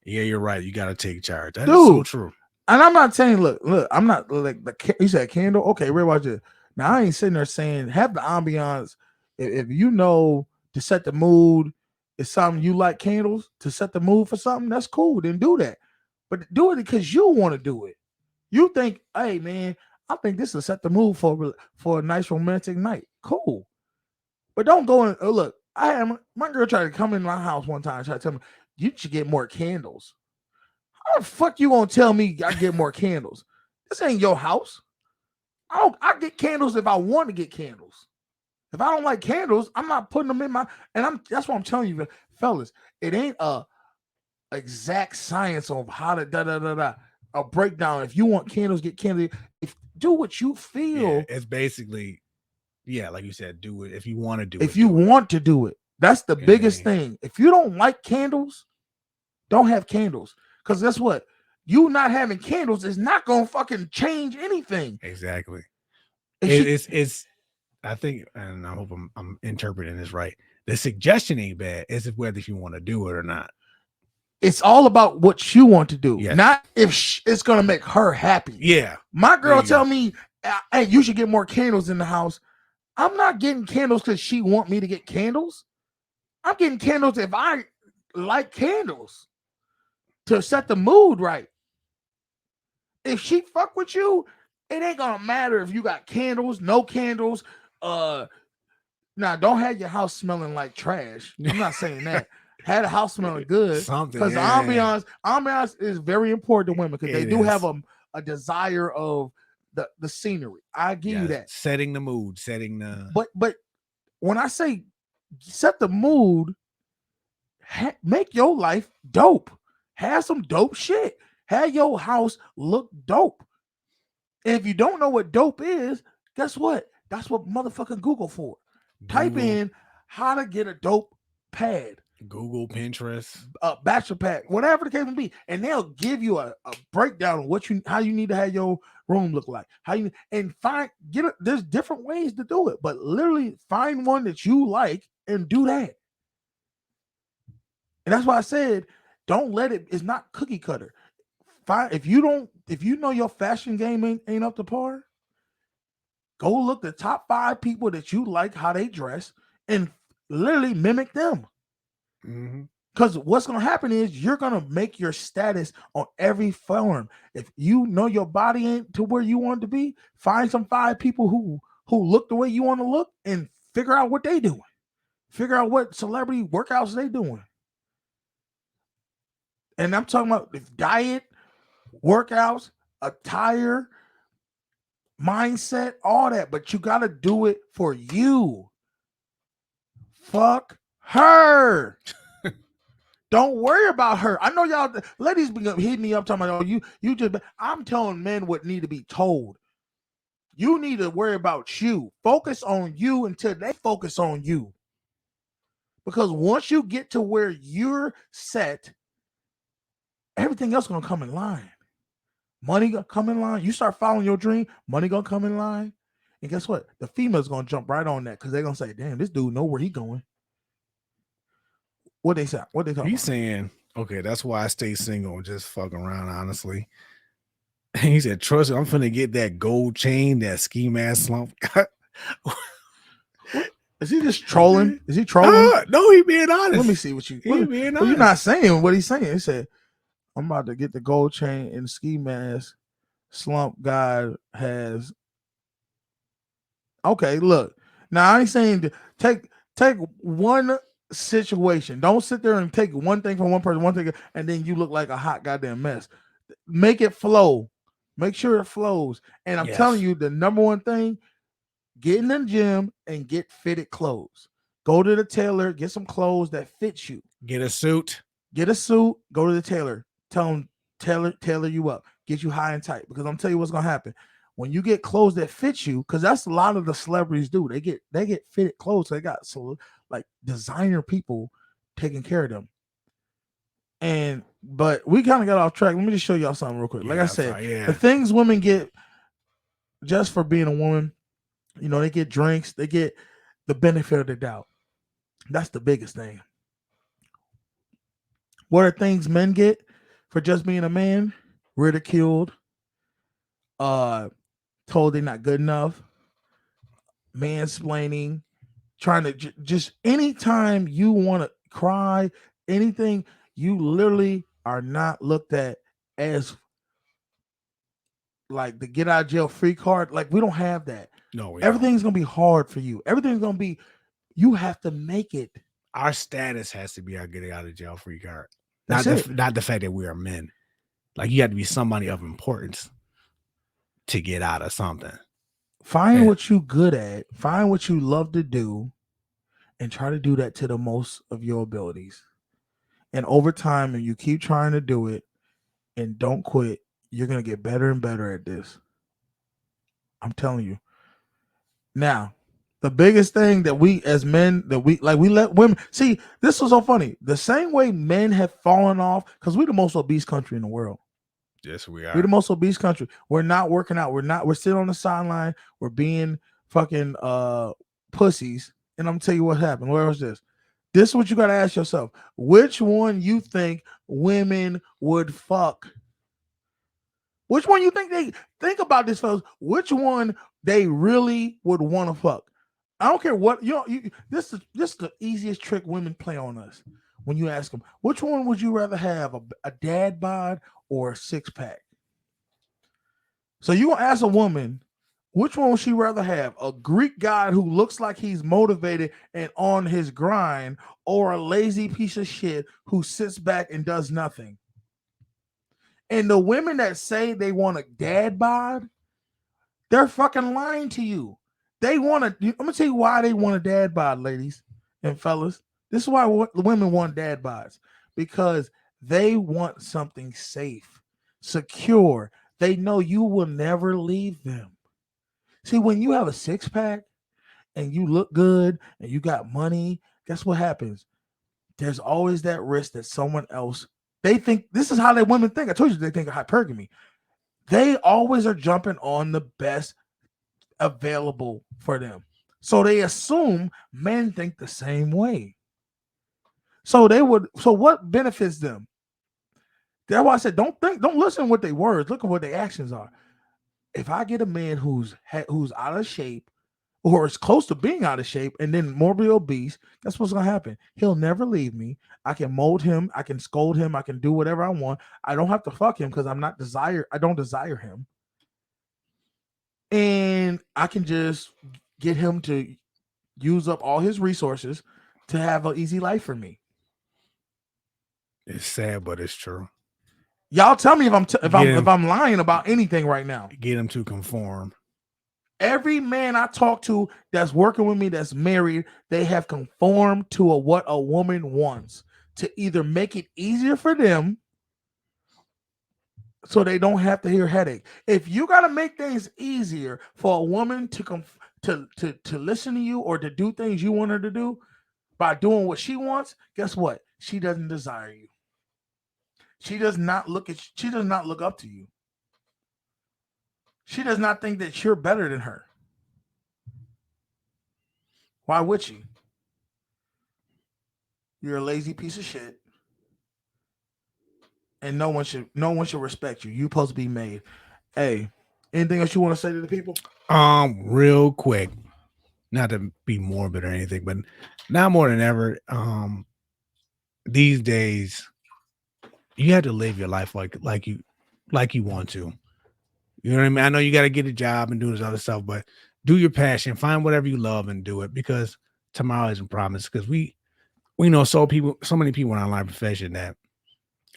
Yeah, you're right. You got to take charge. That is so true. And I'm not saying, look, I'm not like you said candle. Okay, real watch it. Now I ain't sitting there saying have the ambiance. If you know to set the mood, it's something you like candles to set the mood for something, that's cool. Then do that. But do it because you want to do it. You think, hey man, I think this will set the mood for a nice romantic night. Cool. But don't go and look. I had my girl tried to come in my house one time and try to tell me you should get more candles. How the fuck you gonna tell me I get more candles? This ain't your house. I get candles if I want to get candles. If I don't like candles, I'm not putting them in my. And that's what I'm telling you, fellas. It ain't a exact science of how to a breakdown. If you want candles, get candles. Do what you feel. Yeah, it's basically, yeah, like you said, do it if you want to do it. If you want to do it, that's the biggest thing. If you don't like candles, don't have candles. Because guess what? You not having candles is not gonna fucking change anything. Exactly. It's I think, and I hope I'm interpreting this right. The suggestion ain't bad. It's whether if you want to do it or not. It's all about what you want to do, yes. Not if it's gonna make her happy. Yeah. My girl tell me, hey, you should get more candles in the house. I'm not getting candles because she want me to get candles. I'm getting candles if I like candles to set the mood right. If she fuck with you, it ain't gonna matter if you got candles, no candles. Now don't have your house smelling like trash. I'm not saying that. Had a house smelling good. Because ambiance is very important to women because they do have a desire of the scenery. I give you that. Setting the mood, But when I say set the mood, make your life dope. Have some dope shit. Have your house look dope. And if you don't know what dope is, guess what? That's what motherfucking Google for. Type Google, in how to get a dope pad, Google, Pinterest. a bachelor pad, whatever the case may be, and they'll give you a breakdown of how you need to have your room look like. How you and there's different ways to do it, but literally find one that you like and do that. And that's why I said, don't let it's not cookie cutter. If you know your fashion game ain't up to par, go look the top 5 people that you like how they dress and literally mimic them. Because what's going to happen is you're going to make your status on every form. If you know your body ain't to where you want it to be, find some 5 people who look the way you want to look and figure out what they doing. Figure out what celebrity workouts they doing. And I'm talking about diet, workouts, attire, mindset, all that. But you got to do it for you. Fuck her. Don't worry about her. I know y'all ladies be hitting me up talking about, oh, you just. I'm telling men what need to be told. You need to worry about you. Focus on you until they focus on you. Because once you get to where you're set, everything else gonna come in line. Money gonna come in line. You start following your dream, money gonna come in line. And guess what? The female's gonna jump right on that because they're gonna say, damn, this dude know where he going. What they say? What they talking He's about? saying, okay, that's why I stay single and just fuck around, honestly. He said, trust me, I'm finna get that gold chain, that ski mask slump. Is he just trolling? Is he trolling? No, he being honest. Let me see what you. He being Well, you're honest. not saying what he's saying. He said, I'm about to get the gold chain and ski mask. Slump God has. Okay, look. Now I ain't saying to take one situation. Don't sit there and take one thing from one person, one thing, and then you look like a hot goddamn mess. Make it flow. Make sure it flows. And I'm telling you, the number one thing, get in the gym and get fitted clothes. Go to the tailor, get some clothes that fit you. Get a suit. Get a suit, go to the tailor. Tell him tailor you up. Get you high and tight. Because I'm telling you what's gonna happen. When you get clothes that fit you, because that's a lot of the celebrities do. They get fitted clothes. So they got like designer people taking care of them. But we kind of got off track. Let me just show y'all something real quick. Like I said, the things women get just for being a woman, they get drinks, they get the benefit of the doubt. That's the biggest thing. What are things men get for just being a man? Ridiculed, told they're not good enough, mansplaining, trying to just anytime you want to cry, anything, you literally are not looked at as like the get out of jail free card. Like, we don't have that. No, everything's gonna be hard for you. Everything's gonna be, you have to make it. Our status has to be our getting out of jail free card. Not the fact that we are men. Like, you have to be somebody of importance to get out of something. Find what you good at, find what you love to do, and try to do that to the most of your abilities. And over time, and you keep trying to do it and don't quit, you're gonna get better and better at this. I'm telling you. Now, the biggest thing that we as men, that we let women see, this was so funny. The same way men have fallen off, because we're the most obese country in the world. Yes, we are. We're the most obese country. We're not working out. We're sitting on the sideline. We're being fucking pussies. And I'm gonna tell you what happened. Where was this? This is what you gotta ask yourself. Which one you think women would fuck? Which one you think they think about this, fellas? Which one they really would want to fuck? I don't care what this is the easiest trick women play on us. When you ask them, which one would you rather have, a dad bod or a six-pack? So you gonna ask a woman, which one would she rather have? A Greek guy who looks like he's motivated and on his grind, or a lazy piece of shit who sits back and does nothing? And the women that say they want a dad bod, they're fucking lying to you. They want to. I'm gonna tell you why they want a dad bod, ladies and fellas. This is why women want dad bods, because they want something safe, secure. They know you will never leave them. See, when you have a six pack and you look good and you got money, guess what happens? There's always that risk that someone else, they think, this is how they women think. I told you they think of hypergamy. They always are jumping on the best available for them. So they assume men think the same way. So what benefits them? That's why I said don't listen with their words. Look at what their actions are. If I get a man who's out of shape or is close to being out of shape and then morbidly obese, that's what's gonna happen. He'll never leave me. I can mold him, I can scold him, I can do whatever I want. I don't have to fuck him because I don't desire him. And I can just get him to use up all his resources to have an easy life for me. It's sad, but it's true. Y'all tell me if I'm lying about anything right now. Get him to conform. Every man I talk to that's working with me that's married, they have conformed to what a woman wants to either make it easier for them so they don't have to hear headache. If you got to make things easier for a woman to listen to you or to do things you want her to do by doing what she wants, guess what? She doesn't desire you. She does not look up to you. She does not think that you're better than her. Why would she? You're a lazy piece of shit. And no one should respect you. You're supposed to be made. Hey, anything else you want to say to the people? Real quick, not to be morbid or anything, but now more than ever, these days, you have to live your life like you want to. You know what I mean? I know you got to get a job and do this other stuff, but do your passion, find whatever you love and do it, because tomorrow isn't promised. Because we know so many people in our online profession that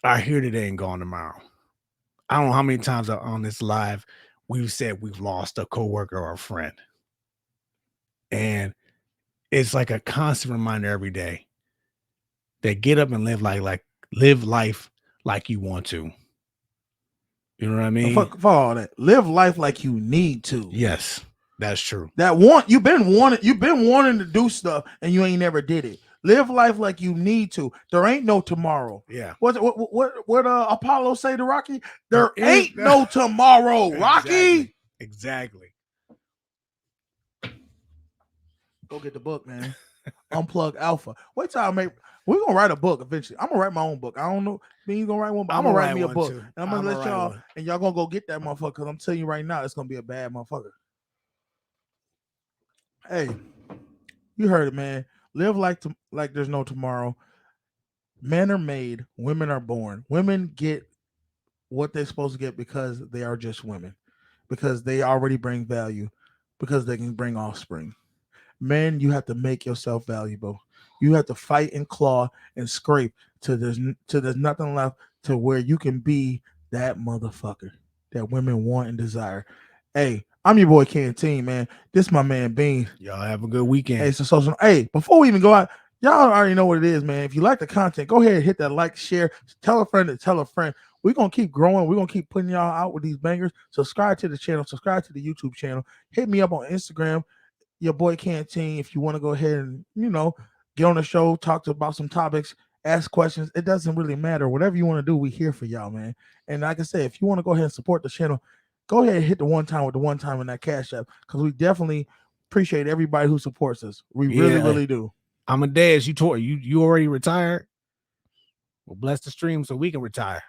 are here today and gone tomorrow. I don't know how many times on this live we've said we've lost a coworker or a friend. And it's like a constant reminder every day that get up and live life like you want to. You know what I mean? For all that, live life like you need to. Yes, that's true. You've been wanting to do stuff and you ain't never did it. Live life like you need to. There ain't no tomorrow. Yeah. What Apollo say to Rocky? There ain't no tomorrow, Rocky. Exactly. Go get the book, man. Unplug Alpha. Wait till we're gonna write a book eventually. I'm gonna write my own book. I don't know. Bean's gonna write one, but I'm gonna write me a book. Too. And I'm gonna let y'all, and y'all gonna go get that motherfucker. Because I'm telling you right now, it's gonna be a bad motherfucker. Hey, you heard it, man. Live like there's no tomorrow. Men are made, women are born. Women get what they're supposed to get because they are just women, because they already bring value, because they can bring offspring. Men, you have to make yourself valuable. You have to fight and claw and scrape till there's nothing left to where you can be that motherfucker that women want and desire. Hey, I'm your boy Canteen, man. This is my man Bean. Y'all have a good weekend. Hey, so hey, before we even go out, y'all already know what it is, man. If you like the content, go ahead and hit that like, share, tell a friend to tell a friend. We're gonna keep growing. We're gonna keep putting y'all out with these bangers. Subscribe to the channel, subscribe to the YouTube channel. Hit me up on Instagram, your boy Canteen, if you want to go ahead and get on the show, talk about some topics, ask questions. It doesn't really matter. Whatever you want to do, we here for y'all, man. And like I said, if you want to go ahead and support the channel, go ahead and hit the one time in that Cash App, because we definitely appreciate everybody who supports us. We really do. Amadeus, you already retired. Well, bless the stream so we can retire.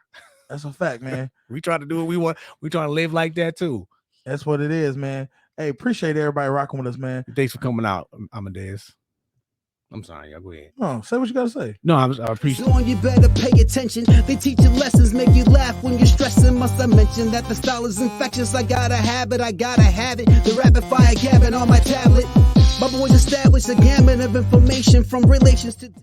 That's a fact, man. We try to do what we want. We try to live like that too. That's what it is, man. Hey, appreciate everybody rocking with us, man. Thanks for coming out, Amadeus. I'm sorry, y'all go ahead. No, say what you gotta say. No, I appreciate it. You better pay attention. They teach you lessons, make you laugh when you're stressing. Must I mention that the style is infectious? I gotta have it. The rapid fire gabbing on my tablet. My boys established a gamut of information from relations to